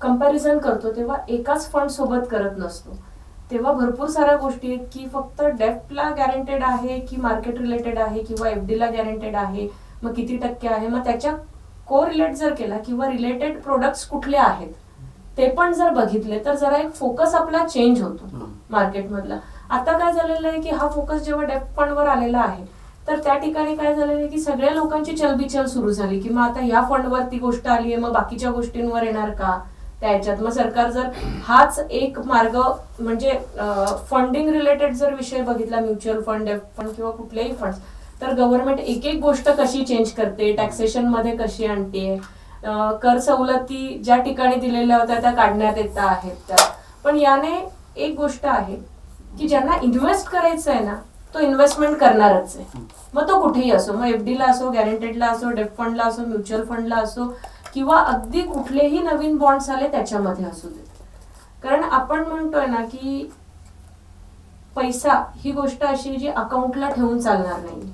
B: कंपॅरिझन करतो तेव्हा एकाच फंड सोबत करत नसतो. तेव्हा भरपूर साऱ्या गोष्टी आहेत की फक्त डेफ्टला गॅरंटेड आहे की मार्केट रिलेटेड आहे किंवा एफडीला गॅरंटेड आहे, मग किती टक्के आहे, मग त्याच्या को रिलेट जर केला किंवा रिलेटेड प्रोडक्ट्स कुठले आहेत ते पण जर बघितले तर जरा एक फोकस आपला चेंज होतो मार्केटमधला. आता काय झालेलं आहे की हा फोकस जेव्हा डेफ्ट फंडवर आलेला आहे तर त्या ठिकाणी काय झालेलं आहे की सगळ्या लोकांची चलबिचल सुरू झाली की मग आता या फंडवर ती गोष्ट आली आहे, मग बाकीच्या गोष्टींवर येणार का त्याच्यात. मग सरकार जर हाच एक मार्ग म्हणजे फंडिंग रिलेटेड जर विषय बघितला, म्युच्युअल फंड, डेफ्ट फंड किंवा कुठलेही फंड, तर गव्हर्नमेंट एक एक गोष्ट कशी चेंज करते, टॅक्सेशन मध्ये कशी आणते, कर सवलती ज्या ठिकाणी दिलेल्या होत्या त्या काढण्यात येत आहेत त्या. पण याने एक गोष्ट आहे की ज्यांना इन्व्हेस्ट करायचं आहे ना तो इन्व्हेस्टमेंट करणारच आहे, मग तो कुठेही असो, मग एफडीला असो, गॅरंटेडला असो, डेफ्ट फंडला असो, म्युच्युअल फंडला असो किंवा अगदी कुठलेही नवीन बॉन्ड्स आले त्याच्यामध्ये असू देत. कारण आपण म्हणतोय ना की पैसा ही गोष्ट अशी जी अकाउंटला ठेवून चालणार नाही.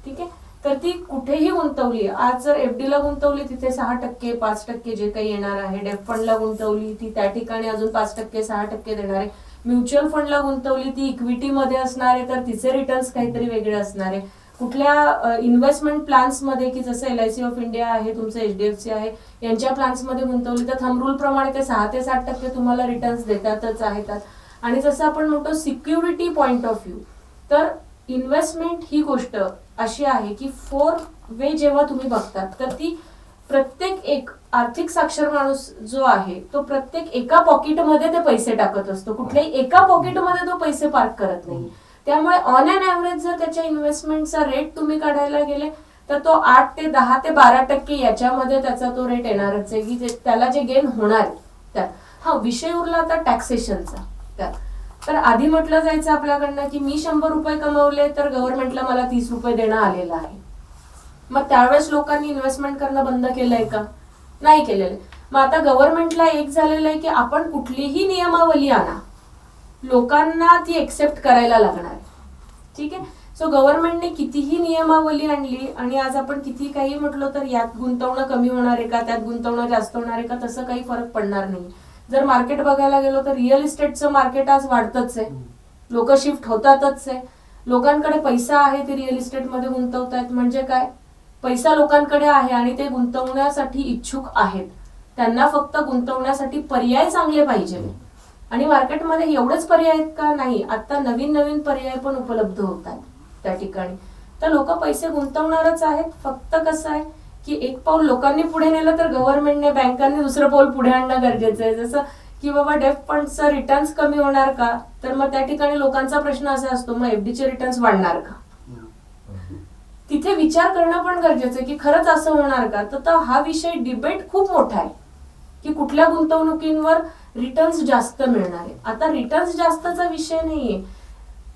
B: ठीक आहे, तर ती कुठेही गुंतवली, आज जर एफडीला गुंतवली तिथे 6%, 5% जे काही येणार आहे, डेफ्ट फंडला गुंतवली ती त्या ठिकाणी अजून 5%, 6% देणार आहे, म्युच्युअल फंडला गुंतवली ती इक्विटीमध्ये असणार आहे तर तिचे रिटर्न्स काहीतरी वेगळे असणार आहे, कुठल्या इन्व्हेस्टमेंट प्लॅन्स मध्ये की जसं LIC ऑफ इंडिया आहे, तुमचं HDFC आहे, यांच्या प्लॅन्स मध्ये गुंतवली तर थंब रूल प्रमाणे ते 6 ते 7% तुम्हाला रिटर्न्स देतातच आहेत. आणि जसं आपण म्हणतो सिक्युरिटी पॉइंट ऑफ व्ह्यू, तर इन्व्हेस्टमेंट ही गोष्ट अशी आहे की 4 वे जेव्हा तुम्ही बघतात तर ती प्रत्येक एक आर्थिक साक्षर माणूस जो आहे तो प्रत्येक एका पॉकेटमध्ये ते पैसे टाकत असतो, कुठल्याही एका पॉकेटमध्ये तो पैसे पार्क करत नाही. त्यामुळे ऑन अन ऍव्हरेज जर त्याच्या इन्व्हेस्टमेंटचा रेट तुम्ही काढायला गेले तर तो 8 ते 10 ते 12% याच्यामध्ये त्याचा तो रेट येणारच आहे की त्याला जे गेन होणार आहे त्यात. हा विषय उरला आता टॅक्सेशनचा. त्यात तर आधी म्हटलं जायचं आपल्याकडनं की मी 100 रुपये कमवले तर गव्हर्नमेंटला मला 30 रुपये देणं आलेलं आहे. मग त्यावेळेस लोकांनी इन्व्हेस्टमेंट करणं बंद केलंय का? नाही केलेलं. मग आता गव्हर्नमेंटला एक झालेलं आहे की आपण कुठलीही नियमावली आणा, लोकांना ती एक्सेप्ट करायला लागणार आहे. ठीक आहे. सो गव्हर्नमेंटने कितीही नियमावली आणली आणि आज आपण किती काही म्हटलं तर यात गुंतवणं कमी होणार आहे का, त्यात गुंतवणं जास्त होणार आहे का, तसं काही फरक पडणार नाही. जर मार्केट बघायला गेलो तर रिअल इस्टेटचं मार्केट आज वाढतच आहे, लोक शिफ्ट होतातच आहे. लोकांकडे पैसा आहे ते रिअल इस्टेटमध्ये गुंतवतायत. म्हणजे काय, पैसा लोकांकडे आहे आणि ते गुंतवण्यासाठी इच्छुक आहेत. त्यांना फक्त गुंतवण्यासाठी पर्याय चांगले पाहिजे. आणि मार्केटमध्ये एवढेच पर्याय आहेत का? नाही. आता नवीन नवीन पर्याय पण उपलब्ध होत आहेत त्या ठिकाणी. तर लोक पैसे गुंतवणारच आहेत. फक्त कसं आहे की एक पाऊल लोकांनी पुढे नेलं तर गव्हर्नमेंटने, बँकांनी दुसरं पाऊल पुढे आणणं गरजेचं आहे. जसं की बाबा डेफ फंडचा रिटर्न्स कमी होणार का, तर मग त्या ठिकाणी लोकांचा प्रश्न असा असतो मग एफडीचे रिटर्न्स वाढणार का. तिथे विचार करणं पण गरजेचं आहे की खरंच असं होणार का. तर हा विषय डिबेट खूप मोठा आहे की कुठल्या गुंतवणुकींवर रिटर्न्स जास्त मिळणार आहे. आता रिटर्न्स जास्तचा विषय नाहीये,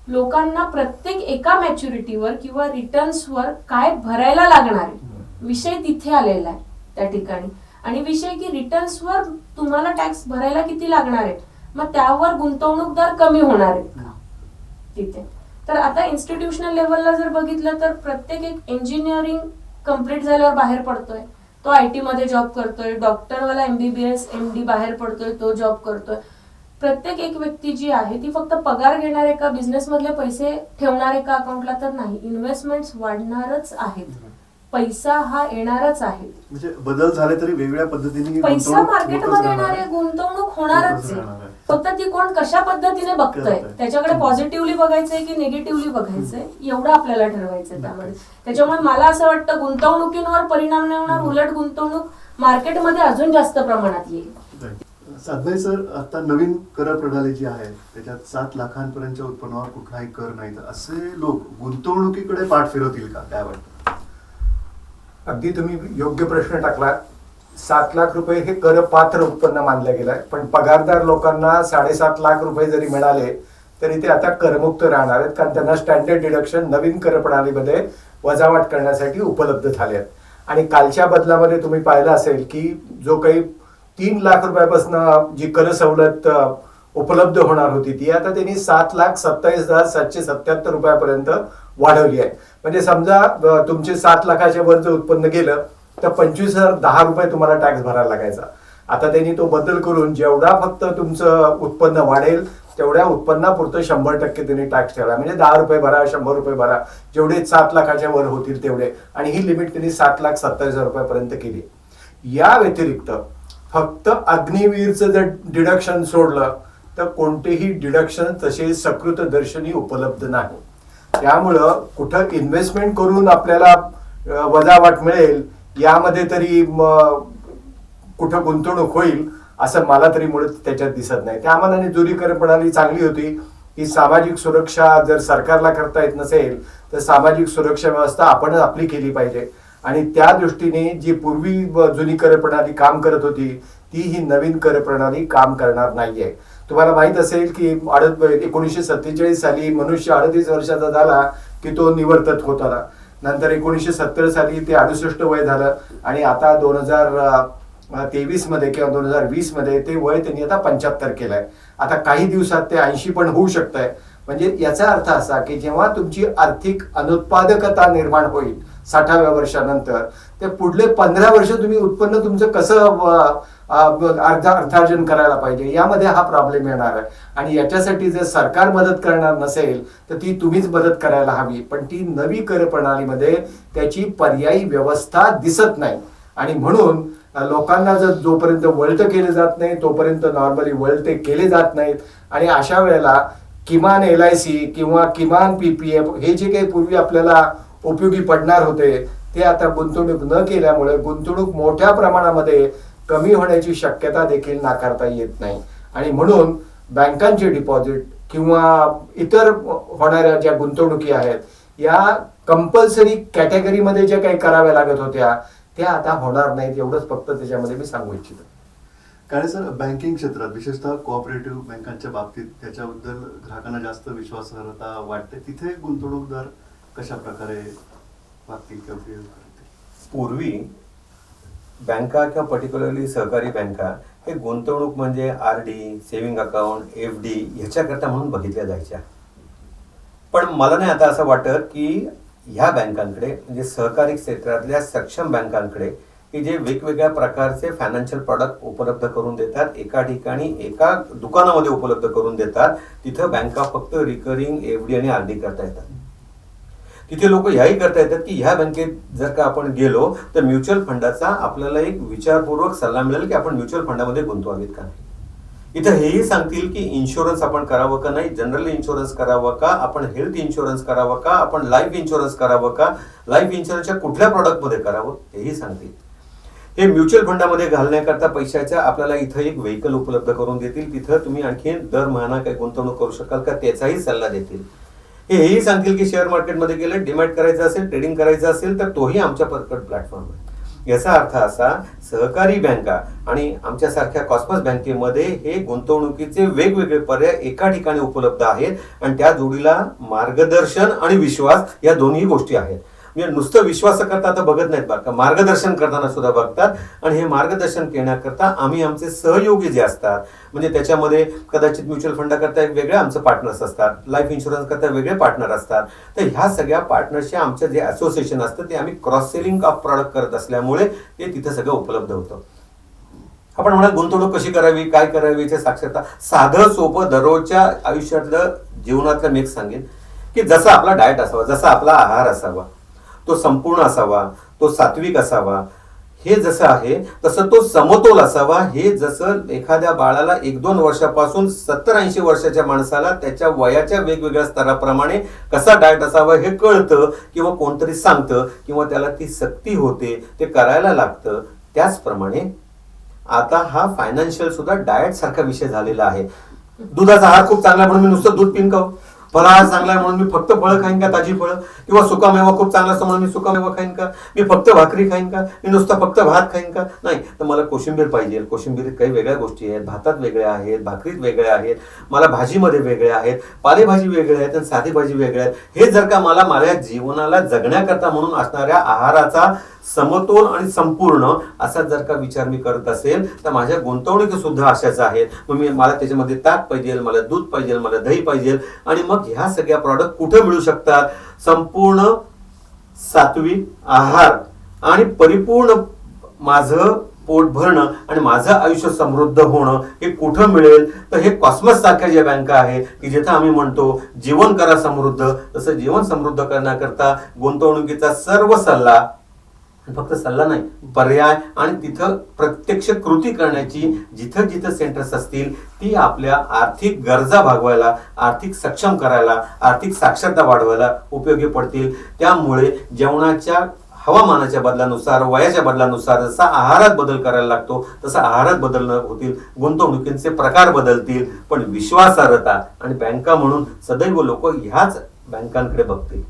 B: लोकांना प्रत्येक एका मॅच्युरिटीवर किंवा रिटर्न्सवर काय भरायला लागणार आहे, विषय तिथे आलेला आहे त्या ठिकाणी. आणि विषय की रिटर्न्सवर तुम्हाला टॅक्स भरायला किती लागणार आहे, मग त्यावर गुंतवणूकदार कमी होणार आहेत का तिथे. तर आता इन्स्टिट्यूशनल लेवलला जर बघितलं तर प्रत्येक एक इंजिनिअरिंग कम्प्लीट झाल्यावर बाहेर पडतोय, तो IT मध्ये जॉब करतोय. डॉक्टरवाला MBBS MD बाहेर पडतोय, तो जॉब करतोय. प्रत्येक एक व्यक्ती जी आहे ती फक्त पगार घेणार आहे का, बिझनेस मधले पैसे ठेवणार आहे का अकाउंटला, तर नाही. इन्व्हेस्टमेंट्स वाढणारच आहेत, पैसा हा येणारच आहे.
A: म्हणजे बदल झाले तरी वेगळ्या पद्धतीने
B: पैसा मार्केटमध्ये येणार आहे, गुंतवणूक होणारच आहे. फक्त ती कोण कशा पद्धतीने बघतंय, त्याच्याकडे पॉझिटिव्हली बघायचंय की निगेटिव्हली बघायचंय, एवढं आपल्याला ठरवायचंय त्यामध्ये. त्याच्यामुळे मला असं वाटतं गुंतवणुकींवर परिणाम नाही होणार, उलट गुंतवणूक मार्केटमध्ये अजून जास्त प्रमाणात येईल.
A: साधनाई सर, आता नवीन कर प्रणाली जी आहे त्याच्यात 7 लाखांपर्यंतच्या उत्पन्नावर कुठलाही कर नाही, तर असे लोक गुंतवणुकीकडे पाठ फिरवतील का, काय वाटतं?
C: अगदी तुम्ही योग्य प्रश्न टाकला. 7 लाख रुपये हे करपात्र उत्पन्न मानलं गेलं आहे, पण पगारदार लोकांना 7.5 लाख रुपये जरी मिळाले तरी ते आता करमुक्त राहणार आहेत, कारण त्यांना स्टँडर्ड डिडक्शन नवीन कर प्रणालीमध्ये वजावट करण्यासाठी उपलब्ध झाले आहेत. आणि कालच्या बदलामध्ये तुम्ही पाहिलं असेल की जो काही 3 लाख रुपयापासून जी कर सवलत उपलब्ध होणार होती ती आता त्यांनी 7,27,777 रुपयापर्यंत वाढवली आहे. म्हणजे समजा तुमचे 7 लाखाच्या वर जर उत्पन्न गेलं तर 25,010 रुपये तुम्हाला टॅक्स भरायला लागायचा. आता त्यांनी तो बदल करून जेवढा फक्त तुमचं उत्पन्न वाढेल तेवढ्या उत्पन्नापुरतं 100% त्यांनी टॅक्स ठेवला. म्हणजे 10 रुपये भरा, 100 रुपये भरा, जेवढे 7 लाखाच्या वर होतील तेवढे. आणि ही लिमिट त्यांनी 7,27,000 रुपयापर्यंत केली. या व्यतिरिक्त फक्त अग्निवीरचं जर डिडक्शन सोडलं तर कोणतेही डिडक्शन तसे सकृतदर्शनी उपलब्ध नाही. त्यामुळं कुठं इन्व्हेस्टमेंट करून आपल्याला वजावट मिळेल यामध्ये तरी कुठं गुंतवणूक होईल असं मला तरी मुळात त्याच्यात दिसत नाही. त्या मानाने जुरी कर प्रणाली चांगली होती की सामाजिक सुरक्षा जर सरकारला करता येत नसेल तर सामाजिक सुरक्षा व्यवस्था आपणच आपली केली पाहिजे. आणि त्या दृष्टीने जी पूर्वी जुनी कर प्रणाली काम करत होती ती ही नवीन कर प्रणाली काम करणार नाहीये. तुम्हाला माहित असेल की 1947 साली मनुष्य 38 वर्षाचा झाला की तो निवर्तत होता. नंतर 1970 साली ते 68 वय झालं आणि आता 2023 मध्ये किंवा 2020 मध्ये ते वय त्यांनी आता 75 केलंय. आता काही दिवसात ते 80 पण होऊ शकतंय. म्हणजे याचा अर्थ असा की जेव्हा तुमची आर्थिक अनुत्पादकता निर्माण होईल 60व्या वर्षानंतर ते पुढले 15 वर्ष तुम्ही उत्पन्न तुमचं कसं अर्थार्जन करायला पाहिजे यामध्ये हा प्रॉब्लेम येणार आहे. आणि याच्यासाठी जर सरकार मदत करणार नसेल तर ती तुम्हीच मदत करायला हवी. पण ती नवी कर प्रणालीमध्ये त्याची पर्यायी व्यवस्था दिसत नाही. आणि म्हणून लोकांना जर जोपर्यंत वळतं केले जात नाही तोपर्यंत नॉर्मली वळते केले जात नाहीत. आणि अशा वेळेला किमान LIC किंवा किमान PPF हे जे काही पूर्वी आपल्याला उपयोगी पडणार होते ते आता गुंतवणूक न केल्यामुळे गुंतवणूक मोठ्या प्रमाणामध्ये कमी होण्याची शक्यता देखील नाकारता येत नाही. आणि म्हणून बँकांचे डिपॉझिट किंवा इतर होणाऱ्या ज्या गुंतवणुकी आहेत या कंपल्सरी कॅटेगरीमध्ये ज्या काही कराव्या लागत होत्या त्या आता होणार नाहीत. एवढंच फक्त त्याच्यामध्ये मी सांगू इच्छितो.
A: कारण सर बँकिंग क्षेत्रात विशेषतः कोऑपरेटिव्ह बँकांच्या बाबतीत त्याच्याबद्दल ग्राहकांना जास्त विश्वासार्हता वाटते. तिथे गुंतवणूकदार कशा प्रकारे वागतील किंवा behave करतील?
D: पूर्वी बँका किंवा पर्टिक्युलरली सहकारी बँका हे गुंतवणूक म्हणजे RD, सेव्हिंग अकाउंट, FD ह्याच्याकरता म्हणून बघितल्या जायच्या. पण मला नाही आता असं वाटत की ह्या बँकांकडे म्हणजे सहकारी क्षेत्रातल्या सक्षम बँकांकडे की जे वेगवेगळ्या प्रकारचे फायनान्शियल प्रॉडक्ट उपलब्ध करून देतात, एका ठिकाणी एका दुकानामध्ये उपलब्ध करून देतात, तिथं बँका फक्त रिकरिंग FD आणि RD करता येतात. तिथे लोक ह्याही करता येतात की ह्या बँकेत जर का आपण गेलो तर म्युच्युअल फंडाचा आपल्याला एक विचारपूर्वक सल्ला मिळेल की आपण म्युच्युअल फंडामध्ये गुंतवावेत का नाही. इथं हेही सांगतील की इन्शुरन्स आपण करावं का नाही, जनरल इन्शुरन्स करावं का, आपण हेल्थ इन्शुरन्स करावं का, आपण लाईफ इन्शुरन्स करावं का, लाईफ इन्शुरन्सच्या कुठल्या प्रॉडक्टमध्ये करावं हेही सांगतील. हे म्युच्युअल फंडामध्ये घालण्याकरता पैशाच्या आपल्याला इथं एक व्हेकल उपलब्ध करून देतील. तिथं तुम्ही आणखी दर महिना काही गुंतवणूक करू शकाल का त्याचाही सल्ला देतील. हेही सांगतील की शेअर मार्केटमध्ये गेलं, डिमॅट करायचं असेल, ट्रेडिंग करायचं असेल तर तोही आमच्या परकट प्लॅटफॉर्म आहे. याचा अर्थ असा सहकारी बँका आणि आमच्यासारख्या कॉस्मॉस बँकेमध्ये हे गुंतवणुकीचे वेगवेगळे पर्याय एका ठिकाणी उपलब्ध आहेत आणि त्या जोडीला मार्गदर्शन आणि विश्वास या दोन्ही गोष्टी आहेत. म्हणजे नुसतं विश्वास करता आता बघत नाहीत बरं का, मार्गदर्शन करताना सुद्धा बघतात. आणि हे मार्गदर्शन करण्याकरता आम्ही आमचे सहयोगी जे असतात म्हणजे त्याच्यामध्ये कदाचित म्युच्युअल फंडाकरता एक वेगळे आमचे पार्टनर्स असतात, लाईफ इन्शुरन्स करता वेगळे पार्टनर असतात. तर ह्या सगळ्या पार्टनरशी आमचं जे असोसिएशन असतं ते आम्ही क्रॉस सेलिंग ऑफ प्रॉडक्ट करत असल्यामुळे ते तिथं सगळं उपलब्ध होतं. आपण म्हणा गुंतवणूक कशी करावी, काय करावी याची साक्षरता साधं सोपं दररोजच्या आयुष्यातलं जीवनातलं मी एक सांगेन की जसा आपला डाएट असावा, जसा आपला आहार असावा, तो संपूर्ण असावा, तो सात्विक असावा, हे जसं आहे तसं तो समतोल असावा. हे जसं एखाद्या बाळाला 1-2 वर्षापासून 70-80 वर्षाच्या माणसाला त्याच्या वयाच्या वेगवेगळ्या स्तराप्रमाणे कसा डाएट असावा हे कळतं किंवा कोणतरी सांगतं किंवा त्याला ती सक्ती होते, ते करायला लागतं. त्याचप्रमाणे आता हा फायनान्शियल सुद्धा डाएट सारखा विषय झालेला आहे. दुधाचा आहार खूप चांगला म्हणून मी नुसतं दूध पिन का, फळाहार चांगला आहे म्हणून मी फक्त फळं खाईन का, ताजी फळं, किंवा सुकामेवा खूप चांगला असतो म्हणून मी सुकामेवा खाईन का, मी फक्त भाकरी खाईन का, मी नुसता फक्त भात खाईन का. नाही तर मला कोशिंबीर पाहिजे. कोशिंबीरीत काही वेगळ्या गोष्टी आहेत, भातात वेगळ्या आहेत, भाकरीत वेगळ्या आहेत, मला भाजीमध्ये वेगळ्या आहेत, पालेभाजी वेगळ्या आहेत आणि साधी भाजी वेगळ्या आहेत. हे जर का मला माझ्या जीवनाला जगण्याकरता म्हणून असणाऱ्या आहाराचा समतोल आणि संपूर्ण असा जर का विचार मी करत असेल तर माझ्या गुंतवणुकी सुद्धा अशाच आहेत. मग मला त्याच्यामध्ये ताक पाहिजे, मला दूध पाहिजे, मला दही पाहिजे. आणि मग ह्या सगळ्या प्रॉडक्ट कुठे मिळू शकतात? संपूर्ण सात्विक आहार आणि परिपूर्ण माझं पोट भरणं आणि माझं आयुष्य समृद्ध होणं हे कुठं मिळेल? तर हे कॉस्मॉस सारख्या ज्या बँका आहेत की जिथं आम्ही म्हणतो जीवन करा समृद्ध, तसं जीवन समृद्ध करण्याकरता गुंतवणुकीचा सर्व सल्ला, फक्त सल्ला नाही पर्याय आणि तिथं प्रत्यक्ष कृती करण्याची जिथं जिथं सेंटर्स असतील ती आपल्या आर्थिक गरजा भागवायला, आर्थिक सक्षम करायला, आर्थिक साक्षरता वाढवायला उपयोगी पडतील. त्यामुळे जेवणाच्या हवामानाच्या बदलानुसार, वयाच्या बदलानुसार जसा आहारात बदल करायला लागतो तसा आहारात बदल होतील, गुंतवणुकीचे प्रकार बदलतील, पण विश्वासार्हता आणि बँका म्हणून सदैव लोक ह्याच बँकांकडे बघतील.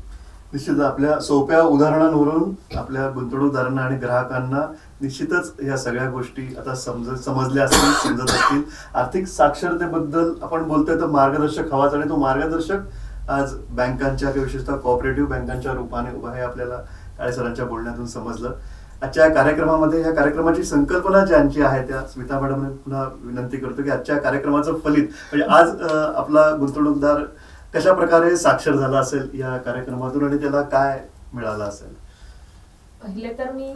A: निश्चित आपल्या सोप्या उदाहरणांवरून आपल्या गुंतवणूकदारांना आणि ग्राहकांना निश्चितच या सगळ्या गोष्टी आता समजल्या असतील, समजत असतील. आर्थिक साक्षरतेबद्दल आपण बोलतोय तर मार्गदर्शक हवाच आणि तो मार्गदर्शक आज बँकांच्या किंवा विशेषतः कोऑपरेटिव्ह बँकांच्या रूपाने उभा आहे आपल्याला काळे सरांच्या बोलण्यातून समजलं. आजच्या कार्यक्रमामध्ये या कार्यक्रमाची संकल्पना ज्यांची आहे त्या स्मिता मॅडमने पुन्हा विनंती करतो की आजच्या कार्यक्रमाचं फलित म्हणजे आज आपला गुंतवणूकदार कशा प्रकारे साक्षर झाला असेल या कार्यक्रमातून आणि त्याला काय मिळालं असेल.
B: पहिले तर मी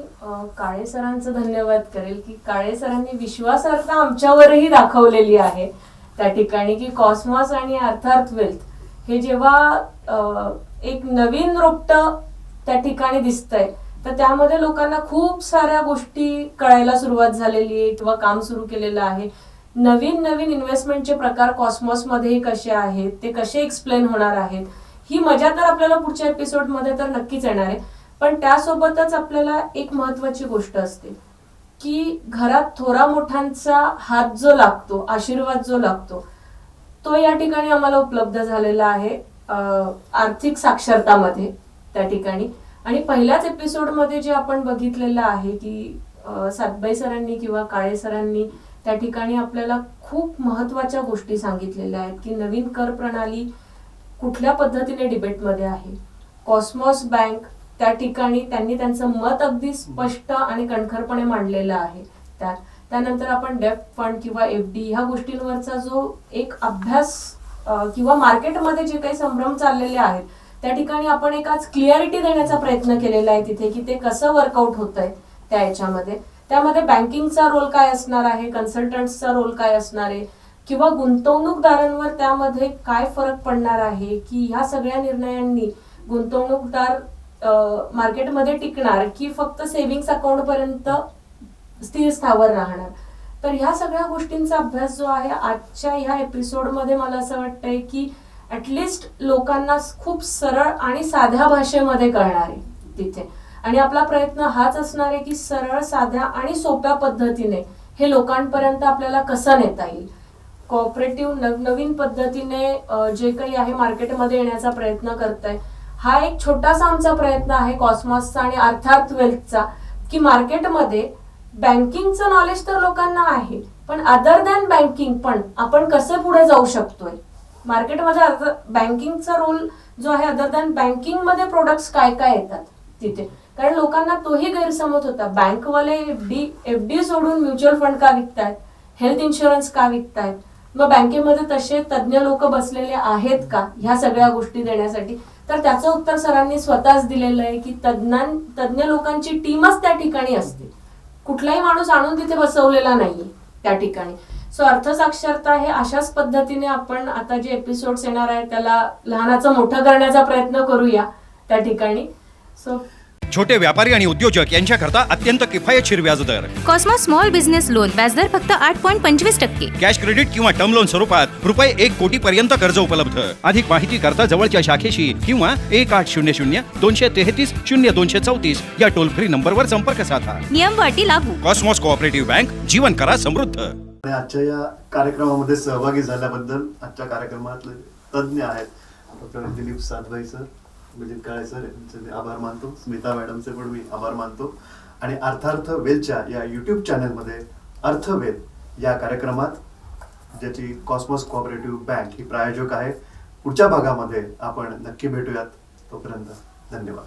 B: काळे सरांचं धन्यवाद करेल की काळे सरांनी विश्वासार्हता आमच्यावरही दाखवलेली आहे त्या ठिकाणी की कॉस्मॉस आणि अर्थार्थ वेल्थ हे जेव्हा एक नवीन रोपटं त्या ठिकाणी दिसतंय तर त्यामध्ये लोकांना खूप साऱ्या गोष्टी कळायला सुरुवात झालेली आहे किंवा काम सुरू केलेलं आहे. नवीन नवीन इन्व्हेस्टमेंटचे प्रकार कॉस्मॉसमध्ये कसे आहेत, ते कसे एक्सप्लेन होणार आहेत, ही मजा तर आपल्याला पुढच्या एपिसोडमध्ये तर नक्कीच येणार आहे. पण त्यासोबतच आपल्याला एक महत्वाची गोष्ट असते की घरात थोरा मोठ्यांचा हात जो लागतो, आशीर्वाद जो लागतो, तो या ठिकाणी आम्हाला उपलब्ध झालेला आहे आर्थिक साक्षरतामध्ये त्या ठिकाणी. आणि पहिल्याच एपिसोडमध्ये जे आपण बघितलेलं आहे की सातबाई सरांनी किंवा काळे सरांनी त्या ठिकाणी आपल्याला खूप महत्वाच्या गोष्टी सांगितलेल्या आहेत की नवीन कर प्रणाली कुठल्या पद्धतीने डिबेटमध्ये आहे. कॉस्मॉस बँक त्या ठिकाणी त्यांनी त्यांचं मत अगदी स्पष्ट आणि कणखरपणे मांडलेलं आहे. त्यानंतर आपण डेफ्ट फंड किंवा FD ह्या गोष्टींवरचा जो एक अभ्यास किंवा मार्केटमध्ये जे काही संभ्रम चाललेले आहेत त्या ठिकाणी आपण एक आज क्लिअरिटी देण्याचा प्रयत्न केलेला आहे तिथे की ते कसं वर्कआउट होत आहे त्या याच्यामध्ये. त्यामध्ये बँकिंगचा रोल काय असणार आहे, कन्सल्टंट्सचा रोल काय असणार आहे किंवा गुंतवणूकदारांवर त्यामध्ये काय फरक पडणार आहे की ह्या सगळ्या निर्णयांनी गुंतवणूकदार मार्केटमध्ये टिकणार की फक्त सेव्हिंग्स अकाउंट पर्यंत स्थिर स्थावर राहणार. तर ह्या सगळ्या गोष्टींचा अभ्यास जो आहे आजच्या ह्या एपिसोडमध्ये मला असं वाटतंय की ऍटलिस्ट लोकांना खूप सरळ आणि साध्या भाषेमध्ये कळणार आहे तिथे. आणि आपला प्रयत्न हाच असणार आहे की सरळ, साध्या आणि सोप्या पद्धतीने हे लोकांपर्यंत आपल्याला कसं नेता येईल. कोऑपरेटिव्ह नवनवीन पद्धतीने जे काही आहे मार्केटमध्ये येण्याचा प्रयत्न करताय. हा एक छोटासा आमचा प्रयत्न आहे कॉस्मॉसचा आणि अर्थात वेल्थचा की मार्केटमध्ये बँकिंगचं नॉलेज तर लोकांना आहे, पण अदर दॅन बँकिंग पण आपण कसे पुढे जाऊ शकतोय मार्केटमध्ये. बँकिंगचा रोल जो आहे अदर दॅन बँकिंग मध्ये प्रोडक्ट्स काय काय येतात तिथे, कारण लोकांना तोही गैरसमज होता. बँकवाले FD सोडून म्युच्युअल फंड का विकतायत, हेल्थ इन्शुरन्स का विकतायत, मग बँकेमध्ये तसे तज्ज्ञ लोक बसलेले आहेत का ह्या सगळ्या गोष्टी देण्यासाठी. तर त्याचं उत्तर सरांनी स्वतःच दिलेलं आहे की तज्ज्ञ लोकांची टीमच त्या ठिकाणी असते, कुठलाही माणूस आणून तिथे बसवलेला नाहीये त्या ठिकाणी. सो अर्थसाक्षरता हे अशाच पद्धतीने आपण आता जे एपिसोड्स येणार आहे त्याला लहानाचं मोठं करण्याचा प्रयत्न करूया त्या ठिकाणी. सो
F: छोटे व्यापारी आणि उद्योजक यांच्याकरता अत्यंत किफायतशीर व्याजदर.
G: कॉस्मॉस स्मॉल बिझनेस लोन व्याजदर फक्त 8.25%.
F: कॅश क्रेडिट किंवा टर्म लोन स्वरूपात रुपये 1 कोटीपर्यंत कर्ज उपलब्ध. अधिक माहिती करता जवळच्या शाखेशी किंवा 1800-233-0234 या टोल फ्री नंबरवर संपर्क साधा.
G: नियम व अटी लागू.
F: कॉस्मॉस कोऑपरेटिव्ह बँक, जीवन करा समृद्ध.
A: आणि आजच्या या कार्यक्रमामध्ये सहभागी झाल्याबद्दल आजच्या कार्यक्रमातले तज्ज्ञ आहेत डॉक्टर दिलीप सातबाई सर, अभिजित काळे सर यांचे आभार मानतो. स्मिता मॅडमचे पण मी आभार मानतो. आणि अर्थार्थ वेलच्या या YouTube चॅनलमध्ये अर्थवेद या कार्यक्रमात ज्याची कॉस्मॉस कोऑपरेटिव्ह बँक ही प्रायोजक आहे. पुढच्या भागामध्ये आपण नक्की भेटूयात. तोपर्यंत धन्यवाद.